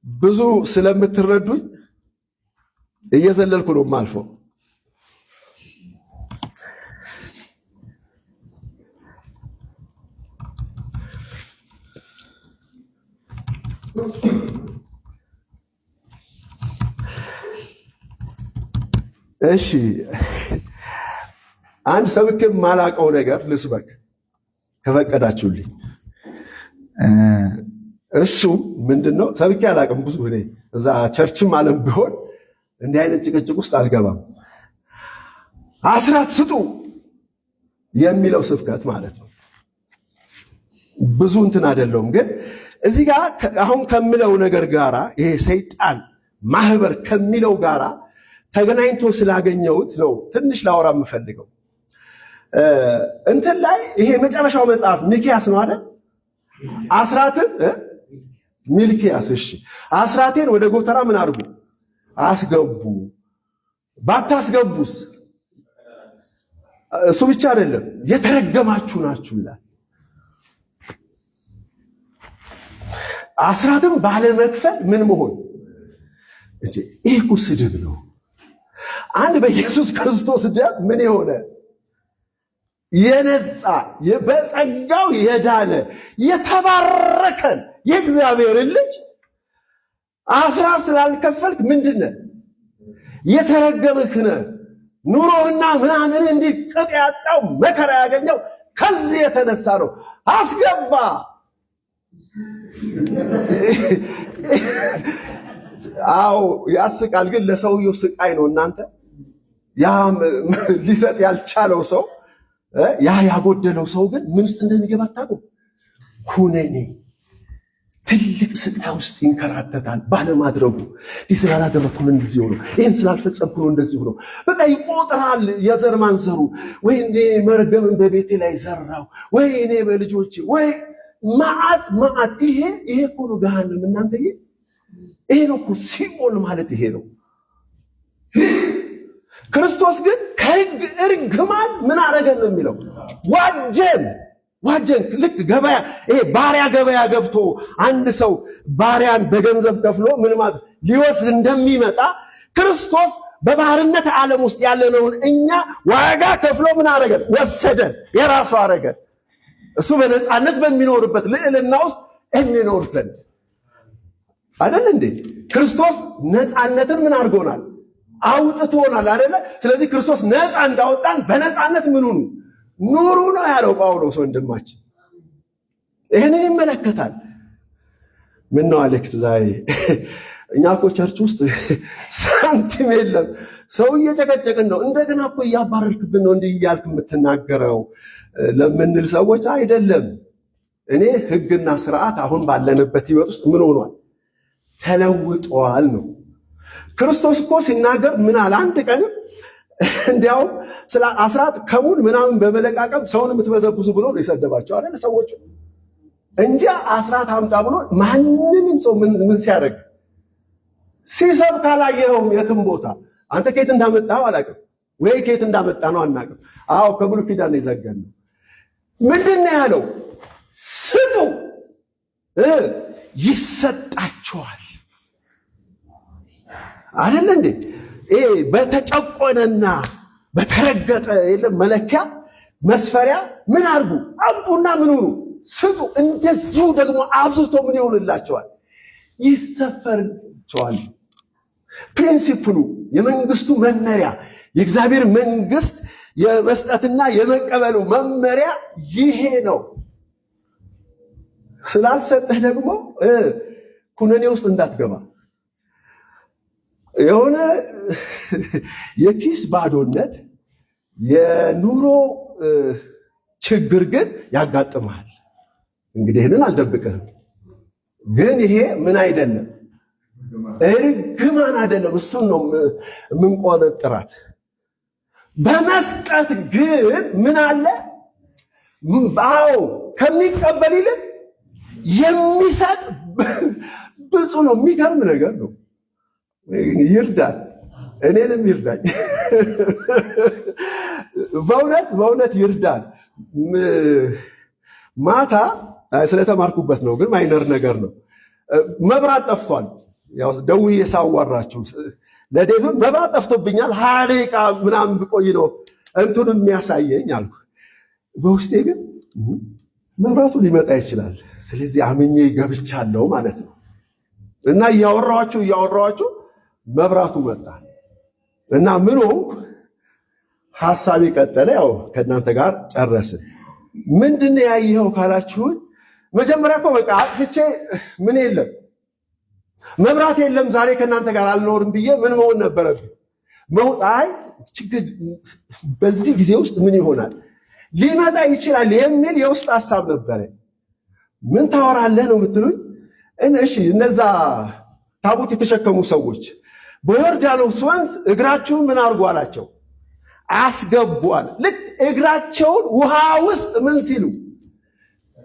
ብዙ ስለምትረዱኝ እየዘለልኩ ነው የማልፈው። እሺ አንድ ሰብክ የማላቀው ነገር ልስበክ ከፈቀዳችሁልኝ። እሱ ምንድነው? ሰብኬ አላቅም ብዙ። እኔ እዛ ቸርችም አለም ቢሆን እንዲህ አይነት ጭቅጭቅ ውስጥ አልገባም። አስራት ስጡ የሚለው ስብከት ማለት ነው። ብዙ እንትን አይደለውም። ግን እዚህ ጋር አሁን ከምለው ነገር ጋራ ይሄ ሰይጣን ማህበር ከሚለው ጋራ ተገናኝቶ ስላገኘሁት ነው ትንሽ ላወራ የምፈልገው። እንትን ላይ ይሄ መጨረሻው መጽሐፍ ሚልኪያስ ነው አይደል? አስራትን ሚልኪያስ። እሺ አስራቴን ወደ ጎተራ ምን አድርጉ? አስገቡ። ባታስገቡስ? እሱ ብቻ አይደለም የተረገማችሁ ናችሁ ይላል። አስራትም ባለመክፈል ምን መሆን እንጂ ይሄ እኮ ስድብ ነው። አንድ በኢየሱስ ክርስቶስ ደም ምን የሆነ የነጻ በጸጋው የዳነ የተባረከን የእግዚአብሔር ልጅ አስራት ስላልከፈልክ ምንድነው? የተረገምክ ነህ። ኑሮህና ምናምን እንዲህ ቅጥ ያጣው መከራ ያገኘው ከዚህ የተነሳ ነው። አስገባ። አዎ ያስቃል፣ ግን ለሰውየው ስቃይ ነው። እናንተ ያ ሊሰጥ ያልቻለው ሰው ያ ያጎደለው ሰው ግን ምን ውስጥ እንደሚገባ አታውቁም። ኩነኔ ትልቅ ስቃይ ውስጥ ይንከራተታል ባለማድረጉ። ይህ ስላላደረግኩ ነው እንደዚህ ሆኖ፣ ይህን ስላልፈጸምኩ ነው እንደዚህ ሆኖ። በቃ ይቆጥራል የዘር ማንዘሩ። ወይ እኔ መርገምን በቤቴ ላይ ዘራው፣ ወይ እኔ በልጆቼ፣ ወይ መዓት። ይሄ እኮ ነው ገሃነም እናንተ። ይሄ ነው እኮ ሲኦል ማለት ይሄ ነው። ክርስቶስ ግን ከሕግ እርግማን ምን አደረገን ነው የሚለው? ዋጀን። ዋጀን። ልክ ገበያ ባሪያ ገበያ ገብቶ አንድ ሰው ባሪያን በገንዘብ ከፍሎ ምን ማለት ሊወስድ እንደሚመጣ ክርስቶስ በባህርነት ዓለም ውስጥ ያለነውን እኛ ዋጋ ከፍሎ ምን አረገን? ወሰደን፣ የራሱ አረገን። እሱ በነፃነት በሚኖርበት ልዕልና ውስጥ እንኖር ዘንድ አይደል እንዴ? ክርስቶስ ነፃነትን ምን አድርጎናል? አውጥቶናል አይደለ? ስለዚህ ክርስቶስ ነፃ እንዳወጣን በነፃነት ምን ሁኑ? ኑሩ ነው ያለው ጳውሎስ ወንድማችን። ይህንን ይመለከታል። ምን ነው አሌክስ ዛሬ እኛ እኮ ቸርች ውስጥ ሳንቲም የለም፣ ሰው እየጨቀጨቅን ነው፣ እንደገና እኮ እያባረርክብን ነው እንዲህ እያልክ የምትናገረው ለምንል ሰዎች አይደለም። እኔ ሕግና ስርዓት አሁን ባለንበት ህይወት ውስጥ ምን ሆኗል? ተለውጧል ነው። ክርስቶስ እኮ ሲናገር ምን አለ? አንድ ቀን እንዲያውም ስለ አስራት ከሙን ምናምን በመለቃቀም ሰውን የምትበዘብዙ ብሎ ነው የሰደባቸው አይደል ሰዎች እንጂ አስራት አምጣ ብሎ ማንንም ሰው ምን ሲያደርግ ሲሰብክ አላየኸውም? የትም ቦታ አንተ ከየት እንዳመጣው አላውቅም፣ ወይ ከየት እንዳመጣ ነው አናውቅም። አዎ ከብሉይ ኪዳን የዘገን ነው። ምንድን ነው ያለው? ስጡ ይሰጣችኋል አይደል እንዴ? በተጨቆነና በተረገጠ የለም መለኪያ መስፈሪያ ምን አርጉ? አምጡና ምን ሁኑ? ስጡ። እንደዚሁ ደግሞ አብዝቶ ምን ይሆንላቸዋል? ይሰፈርላቸዋል። ፕሪንሲፕሉ የመንግስቱ መመሪያ የእግዚአብሔር መንግስት የመስጠትና የመቀበሉ መመሪያ ይሄ ነው። ስላልሰጠህ ደግሞ ኩነኔ ውስጥ እንዳትገባ። የሆነ የኪስ ባዶነት የኑሮ ችግር ግን ያጋጥማል። እንግዲህ ይህንን አልደብቅህም። ግን ይሄ ምን አይደለም? እርግማን አይደለም። እሱን ነው የምንቆነጥራት። በመስጠት ግን ምን አለ? አዎ ከሚቀበል ይልቅ የሚሰጥ ብዙ ነው። የሚገርም ነገር ነው። ይርዳል፣ እኔንም ይርዳኝ። በእውነት ይርዳል። ማታ ስለተማርኩበት ነው፣ ግን ማይነር ነገር ነው። መብራት ጠፍቷል። ያው ደውዬ ሳዋራችሁ ለዴቭም መብራት ጠፍቶብኛል 20 ደቂቃ ምናምን ብቆይ ነው እንቱን የሚያሳየኝ አልኩ። በውስጤ ግን መብራቱ ሊመጣ ይችላል፣ ስለዚህ አምኜ ገብቻለሁ ማለት ነው። እና እያወራኋችሁ መብራቱ መጣ እና ምን ሆንኩ? ሐሳቤ ቀጠለ። ያው ከእናንተ ጋር ጨረስን። ምንድነው ያየኸው ካላችሁን፣ መጀመሪያ እኮ በቃ አጥፍቼ ምን የለም መብራት የለም ዛሬ ከእናንተ ጋር አልኖርም ብዬ ምን መሆን ነበረብኝ? መውጣይ ችግር በዚህ ጊዜ ውስጥ ምን ይሆናል ሊመጣ ይችላል የሚል የውስጥ ሐሳብ ነበረ። ምን ታወራለህ ነው የምትሉኝ? እሺ እነዛ ታቦት የተሸከሙ ሰዎች በዮርዳኖስ ወንዝ እግራችሁን ምን አድርጉ አላቸው? አስገቧል። ልክ እግራቸውን ውሃ ውስጥ ምን ሲሉ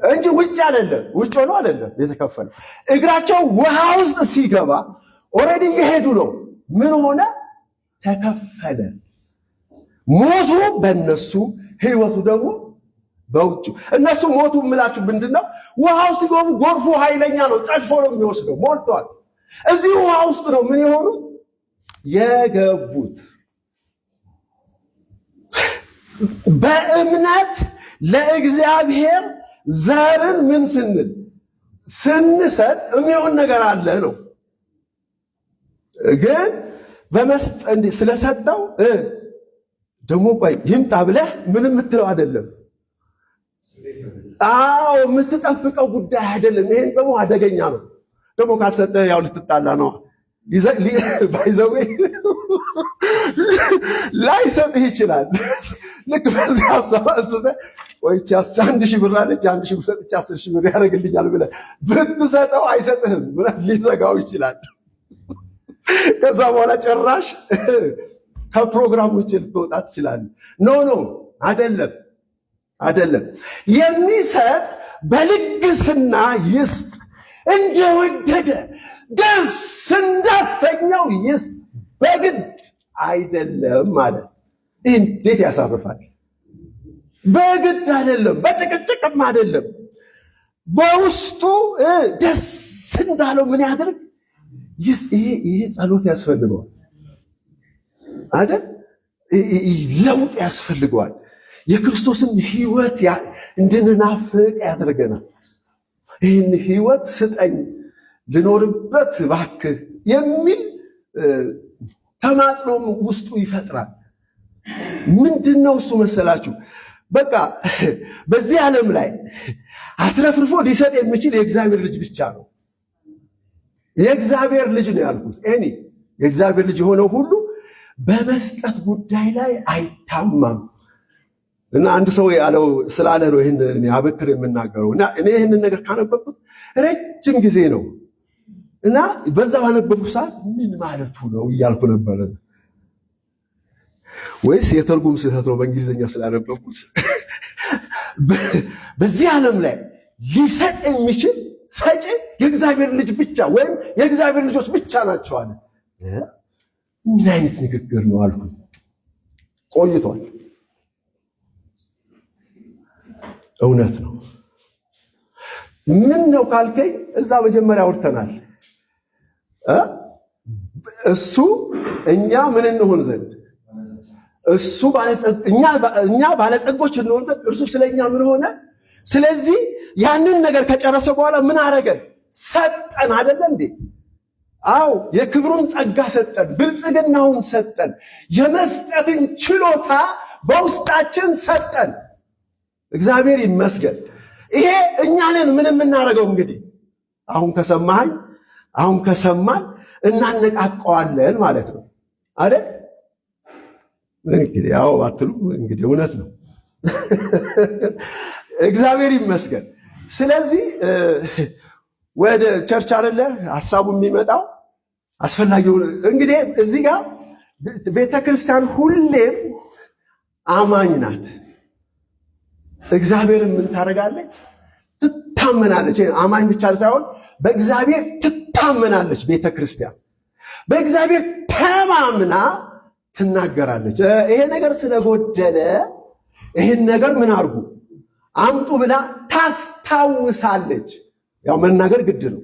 እንጂ ውጭ አይደለም፣ ውጭ ሆኖ አይደለም የተከፈለው። እግራቸው ውሃ ውስጥ ሲገባ ኦልሬዲ እየሄዱ ነው። ምን ሆነ? ተከፈለ። ሞቱ በእነሱ ህይወቱ ደግሞ በውጭ። እነሱ ሞቱ የምላችሁ ምንድነው? ውሃው ሲገቡ ጎርፉ ኃይለኛ ነው፣ ጠልፎ ነው የሚወስደው፣ ሞልቷል። እዚህ ውሃ ውስጥ ነው ምን የሆኑት? የገቡት። በእምነት ለእግዚአብሔር ዘርን ምን ስንሰጥ የሚሆን ነገር አለ ነው። ግን ስለሰጠው ደግሞ ቆይ ይምጣ ብለህ ምን የምትለው አይደለም። አዎ የምትጠብቀው ጉዳይ አይደለም። ይሄን ደግሞ አደገኛ ነው። ደግሞ ካልሰጠ ያው ልትጣላ ነው። ባይዘዌ ላይሰጥህ ይችላል። ልክ በዚህ ሀሳብ አንስተህ ወይ 1,000 ብር አለች 1,000 ብር ሰጥቼ 10,000 ብር ያደርግልኛል ብለህ ብትሰጠው አይሰጥህም፣ ሊዘጋው ይችላል። ከዛ በኋላ ጭራሽ ከፕሮግራም ውጭ ልትወጣ ትችላለህ። ኖ አይደለም። የሚሰጥ በልግስና ይስጥ፣ እንደወደደ ደስ እንዳሰኘው ይስጥ፣ በግድ አይደለም ማለት። ይህ እንዴት ያሳርፋል! በግድ አይደለም፣ በጭቅጭቅም አይደለም። በውስጡ ደስ እንዳለው ምን ያድርግ? ይሄ ጸሎት ያስፈልገዋል አይደል? ለውጥ ያስፈልገዋል። የክርስቶስን ሕይወት እንድንናፍቅ ያደርገናል። ይህን ሕይወት ስጠኝ ልኖርበት እባክህ የሚል ተማጽኖም ውስጡ ይፈጥራል። ምንድነው እሱ መሰላችሁ? በቃ በዚህ ዓለም ላይ አትረፍርፎ ሊሰጥ የሚችል የእግዚአብሔር ልጅ ብቻ ነው። የእግዚአብሔር ልጅ ነው ያልኩት። የእግዚአብሔር ልጅ የሆነው ሁሉ በመስጠት ጉዳይ ላይ አይታማም። እና አንድ ሰው ያለው ስላለ ነው ይህን አበክር የምናገረው። እና እኔ ይህንን ነገር ካነበብኩት ረጅም ጊዜ ነው እና በዛ ባነበብኩ ሰዓት ምን ማለቱ ነው እያልኩ ነበረ። ወይስ የትርጉም ስህተት ነው በእንግሊዝኛ ስላነበብኩት? በዚህ ዓለም ላይ ሊሰጥ የሚችል ሰጪ የእግዚአብሔር ልጅ ብቻ ወይም የእግዚአብሔር ልጆች ብቻ ናቸው አለ። ምን አይነት ንግግር ነው አልኩ። ቆይቷል። እውነት ነው። ምን ነው ካልከኝ እዛ መጀመሪያ አውርተናል። እሱ እኛ ምን እንሆን ዘንድ እሱ እኛ ባለጸጎች እንሆን ዘንድ እርሱ ስለኛ ምን ሆነ? ስለዚህ ያንን ነገር ከጨረሰ በኋላ ምን አረገን? ሰጠን። አይደለ እንዴ? አው የክብሩን ጸጋ ሰጠን፣ ብልጽግናውን ሰጠን፣ የመስጠትን ችሎታ በውስጣችን ሰጠን። እግዚአብሔር ይመስገን። ይሄ እኛንን ምን የምናደርገው እንግዲህ አሁን ከሰማን እናነቃቀዋለን ማለት ነው አይደል? እንግዲህ ያው አትሉ እንግዲህ እውነት ነው። እግዚአብሔር ይመስገን። ስለዚህ ወደ ቸርች አይደለ ሐሳቡ የሚመጣው አስፈላጊው እንግዲህ እዚህ ጋር ቤተክርስቲያን ሁሌም አማኝ ናት። እግዚአብሔርን ምን ታደርጋለች? ትታመናለች። አማኝ ብቻ ሳይሆን በእግዚአብሔር ትታመናለች። ቤተክርስቲያን በእግዚአብሔር ተማምና ትናገራለች። ይሄ ነገር ስለጎደለ ይሄን ነገር ምን አርጉ አምጡ ብላ ታስታውሳለች። ያው መናገር ግድ ነው።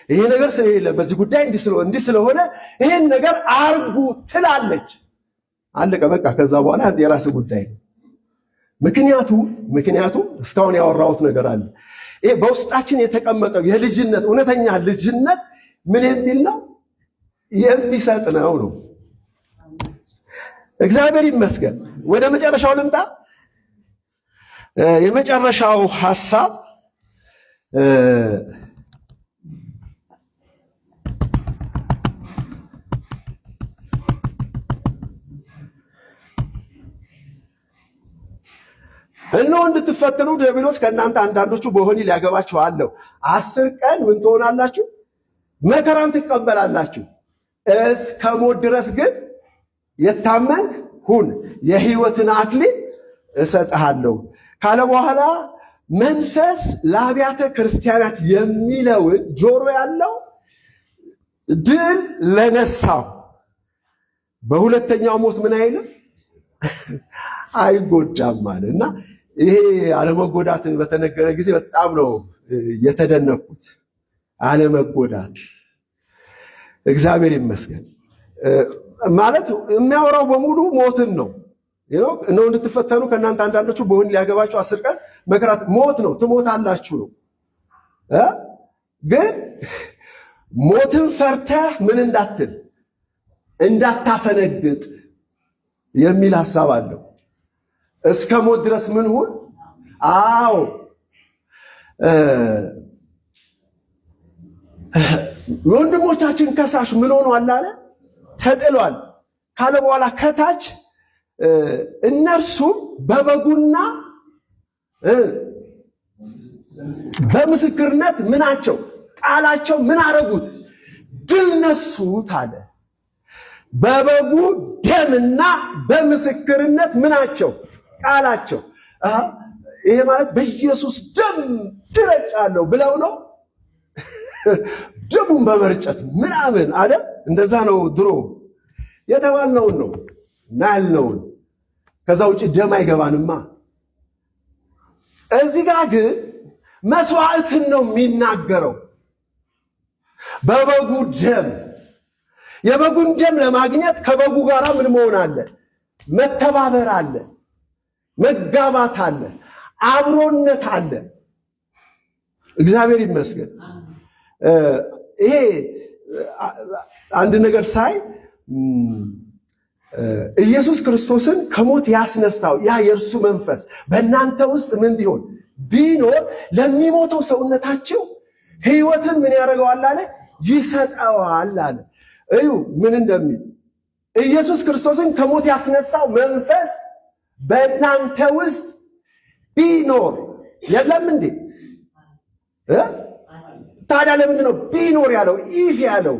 ይሄ ነገር ስለሌለ በዚህ ጉዳይ እንዲህ ስለሆነ ይሄን ነገር አርጉ ትላለች። አለቀ በቃ። ከዛ በኋላ የራስ ጉዳይ ነው። ምክንያቱም እስካሁን ያወራሁት ነገር አለ። ይሄ በውስጣችን የተቀመጠው የልጅነት እውነተኛ ልጅነት ምን የሚል ነው? የሚሰጥ ነው። እግዚአብሔር ይመስገን። ወደ መጨረሻው ልምጣ። የመጨረሻው ሐሳብ እነሆ እንድትፈተኑ ዲያብሎስ ከእናንተ አንዳንዶቹ በወህኒ ሊያገባችሁ አለው። 10 ቀን ምን ትሆናላችሁ? መከራን ትቀበላላችሁ። እስከ ሞት ድረስ ግን የታመንክ ሁን፣ የሕይወትን አክሊል እሰጥሃለሁ ካለ በኋላ መንፈስ ለአብያተ ክርስቲያናት የሚለውን ጆሮ ያለው ድል ለነሳው በሁለተኛው ሞት ምን አይልም አይጎዳም ማለት እና ይሄ አለመጎዳት በተነገረ ጊዜ በጣም ነው የተደነኩት። አለመጎዳት እግዚአብሔር ይመስገን ማለት የሚያወራው በሙሉ ሞትን ነው። እነሆ እንድትፈተኑ ከእናንተ አንዳንዶቹ በወህኒ ሊያገባችሁ 10 ቀን መከራት ሞት ነው፣ ትሞታላችሁ ነው። ግን ሞትን ፈርተህ ምን እንዳታፈነግጥ የሚል ሐሳብ አለው። እስከ ሞት ድረስ ምን ሁን? አዎ ወንድሞቻችን ከሳሽ ምን ሆኗል አለ? ተጥሏል ካለ በኋላ ከታች እነርሱም በበጉና በምስክርነት ምናቸው ቃላቸው ምን አረጉት? ድል ነሱት አለ። በበጉ ደምና በምስክርነት ምናቸው ቃላቸው። ይሄ ማለት በኢየሱስ ደም ድረጫለሁ ብለው ነው። ደሙን በመርጨት ምናምን አይደል? እንደዛ ነው ድሮ የተባልነውን ነው እና ያልነውን። ከዛ ውጭ ደም አይገባንማ። እዚህ ጋር ግን መስዋዕትን ነው የሚናገረው። በበጉ ደም የበጉን ደም ለማግኘት ከበጉ ጋር ምን መሆን አለ? መተባበር አለ፣ መጋባት አለ፣ አብሮነት አለ። እግዚአብሔር ይመስገን። ይሄ አንድ ነገር ሳይ ኢየሱስ ክርስቶስን ከሞት ያስነሳው ያ የእርሱ መንፈስ በእናንተ ውስጥ ምን ቢሆን ቢኖር ለሚሞተው ሰውነታቸው ሕይወትን ምን ያደርገዋል አለ? ይሰጠዋል አለ። እዩ ምን እንደሚል ኢየሱስ ክርስቶስን ከሞት ያስነሳው መንፈስ በእናንተ ውስጥ ቢኖር የለም እንዴ? ታዲያ ለምንድን ነው ቢኖር ያለው? ኢፍ ያለው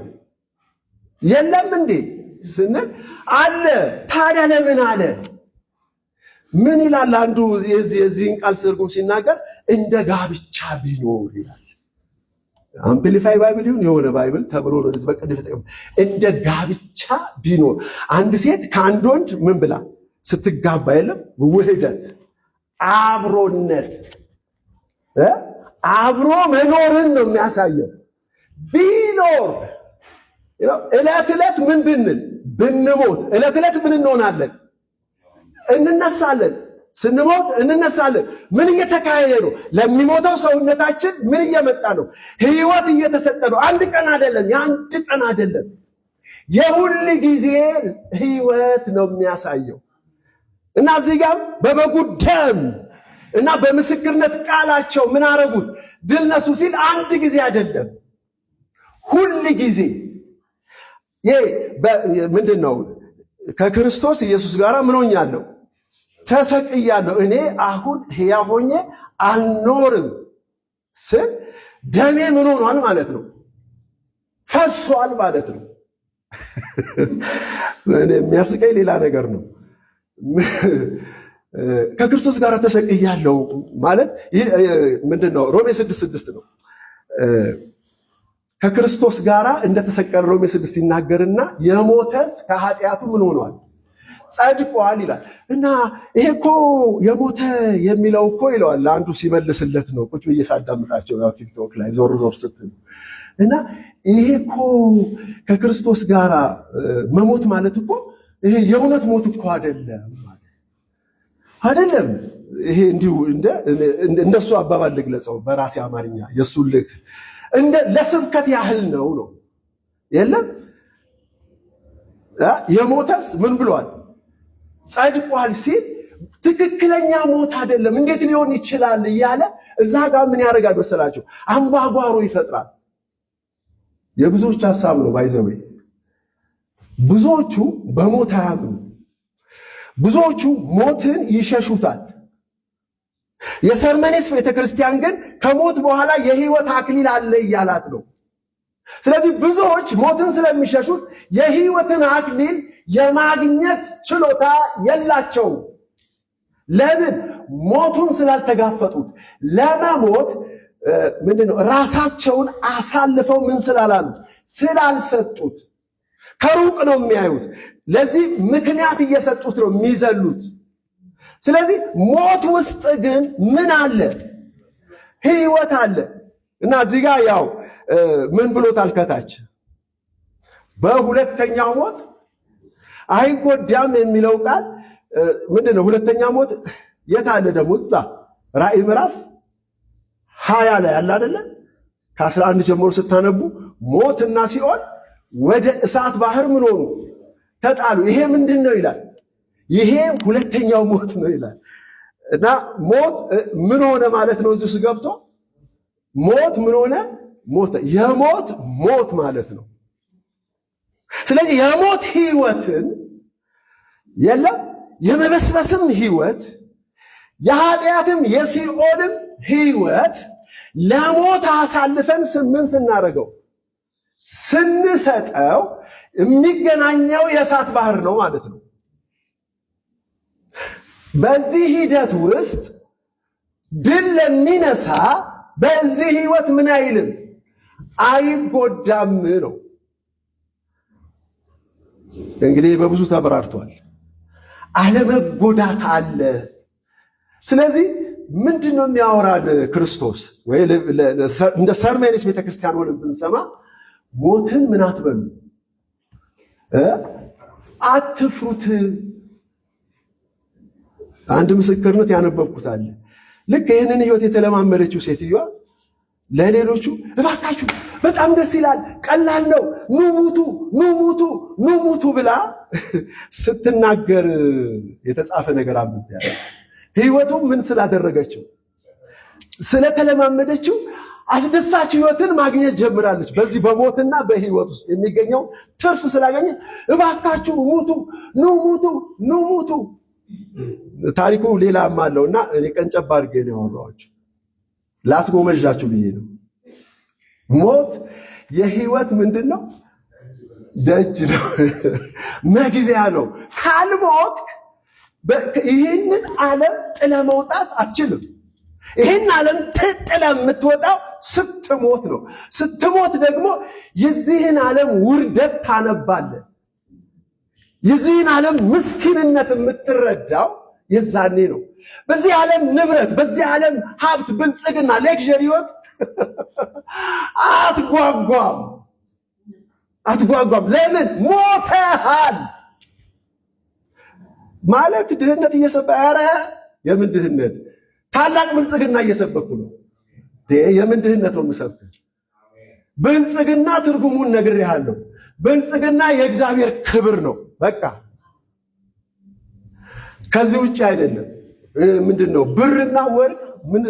የለም እንዴ ስንል አለ። ታዲያ ለምን አለ? ምን ይላል? አንዱ የዚህን ቃል ትርጉም ሲናገር እንደ ጋብቻ ቢኖር ይላል። አምፕሊፋይ ባይብል ይሁን የሆነ ባይብል ተብሎ ነው እንደዚህ በቀደም ተቀም እንደ ጋብቻ ቢኖር አንድ ሴት ከአንድ ወንድ ምን ብላ ስትጋባ የለም ውህደት፣ አብሮነት፣ አብሮ መኖርን ነው የሚያሳየው። ቢኖር ዕለት ዕለት ምን ብንል ብንሞት ዕለት ዕለት ምን እንሆናለን? እንነሳለን። ስንሞት እንነሳለን። ምን እየተካሄደ ነው? ለሚሞተው ሰውነታችን ምን እየመጣ ነው? ሕይወት እየተሰጠ ነው። አንድ ቀን አይደለም፣ የአንድ ቀን አይደለም፣ የሁል ጊዜ ሕይወት ነው የሚያሳየው። እና እዚህ ጋር በበጉ ደም እና በምስክርነት ቃላቸው ምን አረጉት? ድል ነሱ ሲል አንድ ጊዜ አይደለም፣ ሁል ጊዜ። ይሄ ምንድን ነው? ከክርስቶስ ኢየሱስ ጋር ምን ሆኛለሁ? ተሰቅያለሁ። እኔ አሁን ሕያው ሆኜ አልኖርም ስል ደሜ ምን ሆኗል ማለት ነው? ፈሷል ማለት ነው። የሚያስቀኝ ሌላ ነገር ነው። ከክርስቶስ ጋር ተሰቅያለሁ ማለት ምንድን ነው? ሮሜ 6:6 ነው። ከክርስቶስ ጋር እንደተሰቀለ ሮሜ 6 ይናገርና የሞተስ ከኃጢአቱ ምን ሆኗል? ጸድቋል ይላል። እና ይሄ እኮ የሞተ የሚለው እኮ ይለዋል አንዱ ሲመልስለት ነው። ቁጭ ብዬ ሳዳምጣቸው ያው ቲክቶክ ላይ ዞር ዞር ስትል እና ይሄ እኮ ከክርስቶስ ጋር መሞት ማለት እኮ ይሄ የእውነት ሞት እኮ አይደለም አይደለም። ይሄ እንዲሁ እንደሱ አባባል ልግለጸው በራሴ አማርኛ የሱ ልክ እንደ ለስብከት ያህል ነው የለም። የሞተስ ምን ብሏል? ጸድቋል ሲል ትክክለኛ ሞት አይደለም። እንዴት ሊሆን ይችላል እያለ እዛ ጋር ምን ያደርጋል መሰላችሁ? አምባጓሮ ይፈጥራል። የብዙዎች ሐሳብ ነው ባይዘው። ብዙዎቹ በሞት አያምኑ። ብዙዎቹ ሞትን ይሸሹታል። የሰርመኔስ ቤተክርስቲያን ግን ከሞት በኋላ የሕይወት አክሊል አለ እያላት ነው። ስለዚህ ብዙዎች ሞትን ስለሚሸሹት የሕይወትን አክሊል የማግኘት ችሎታ የላቸውም። ለምን? ሞቱን ስላልተጋፈጡት። ለመሞት ምንድነው? ራሳቸውን አሳልፈው ምን ስላላሉ? ስላልሰጡት። ከሩቅ ነው የሚያዩት። ለዚህ ምክንያት እየሰጡት ነው የሚዘሉት። ስለዚህ ሞት ውስጥ ግን ምን አለ? ሕይወት አለ። እና እዚህ ጋር ያው ምን ብሎታል ከታች? በሁለተኛው ሞት አይጎዳም የሚለው ቃል ምንድነው? ሁለተኛ ሞት የት አለ ደግሞ? እዛ ራእይ ምዕራፍ 20 ላይ አለ አይደለ? ከ11 ጀምሮ ስታነቡ ሞትና ሲኦል ወደ እሳት ባህር ምን ሆኑ? ተጣሉ። ይሄ ምንድን ነው ይላል? ይሄ ሁለተኛው ሞት ነው ይላል። እና ሞት ምን ሆነ ማለት ነው? እዚህ ውስጥ ገብቶ ሞት ምን ሆነ? ሞተ። የሞት ሞት ማለት ነው። ስለዚህ የሞት ሕይወትን የለም የመበስበስም ሕይወት የኃጢአትም የሲኦልም ሕይወት ለሞት አሳልፈን ምን ስናደርገው ስንሰጠው የሚገናኘው የእሳት ባህር ነው ማለት ነው። በዚህ ሂደት ውስጥ ድል ለሚነሳ በዚህ ሕይወት ምን አይልም? አይጎዳም ነው። እንግዲህ በብዙ ተበራርቷል። አለመጎዳት አለ። ስለዚህ ምንድነው የሚያወራን ክርስቶስ? ወይ እንደ ሰርሜንስ ቤተክርስቲያን ሆነን ብንሰማ ሞትን ምን አትበሉ፣ አትፍሩት። አንድ ምስክርነት ያነበብኩት አለ። ልክ ይህንን ህይወት የተለማመደችው ሴትዮዋ ለሌሎቹ እባካችሁ በጣም ደስ ይላል፣ ቀላል ነው፣ ኑ ሙቱ፣ ኑ ሙቱ፣ ኑ ሙቱ ብላ ስትናገር የተጻፈ ነገር አንብቤያለሁ። ህይወቱ ምን ስላደረገችው ስለተለማመደችው አስደሳች ህይወትን ማግኘት ጀምራለች። በዚህ በሞትና በህይወት ውስጥ የሚገኘው ትርፍ ስላገኘ እባካችሁ ሙቱ፣ ኑ ሙቱ፣ ኑ ሙቱ። ታሪኩ ሌላም አለውና እኔ ቀንጨብ አድርጌ ነው ያወራኋችሁ፣ ላስጎመዣችሁ ብዬ ነው። ሞት የህይወት ምንድነው? ደጅ ነው፣ መግቢያ ነው። ካልሞት ይህንን ዓለም ጥለ መውጣት አትችልም። ይህን ዓለም ጥለ የምትወጣው ስትሞት ነው። ስትሞት ደግሞ የዚህን ዓለም ውርደት ታነባለህ። የዚህን ዓለም ምስኪንነት የምትረዳው የዛኔ ነው። በዚህ ዓለም ንብረት፣ በዚህ ዓለም ሀብት፣ ብልጽግና፣ ሌክዠሪ ህይወት አትጓጓም። ለምን? ሞተሃል ማለት ድህነት እየሰበክ ኧረ የምን ድህነት? ታላቅ ብልጽግና እየሰበኩ ነው። የምን ድህነት ነው የምሰብክ? ብልጽግና ትርጉሙን ነግሬሃለሁ። ብልጽግና የእግዚአብሔር ክብር ነው። በቃ ከዚህ ውጭ አይደለም። ምንድነው? ብርና ወርቅ ምን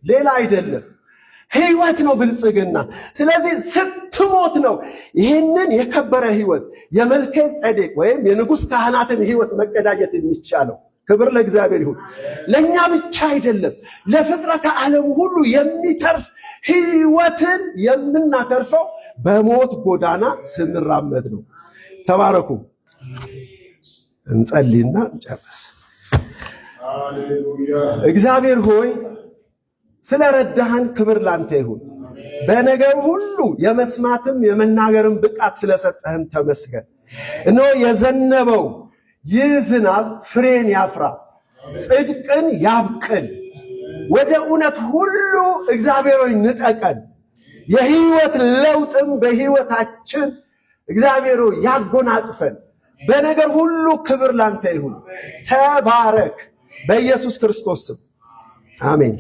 ሌላ አይደለም። ህይወት ነው ብልጽግና። ስለዚህ ስትሞት ነው ይህንን የከበረ ህይወት የመልከ ጼዴቅ ወይም የንጉሥ ካህናትን ህይወት መቀዳጀት የሚቻለው። ክብር ለእግዚአብሔር ይሁን። ለእኛ ብቻ አይደለም፣ ለፍጥረተ ዓለም ሁሉ የሚተርፍ ህይወትን የምናተርፈው በሞት ጎዳና ስንራመድ ነው። ተባረኩ። እንጸልይና እንጨርስ። እግዚአብሔር ሆይ ስለረዳህን ክብር ላንተ ይሁን። በነገር ሁሉ የመስማትም የመናገርም ብቃት ስለሰጠህን ተመስገን። እነሆ የዘነበው ይህ ዝናብ ፍሬን ያፍራ፣ ጽድቅን ያብቅል። ወደ እውነት ሁሉ እግዚአብሔር ሆይ ንጠቀን። የህይወት ለውጥም በህይወታችን እግዚአብሔር ሆይ ያጎናጽፈን። በነገር ሁሉ ክብር ላንተ ይሁን። ተባረክ። በኢየሱስ ክርስቶስ ስም አሜን።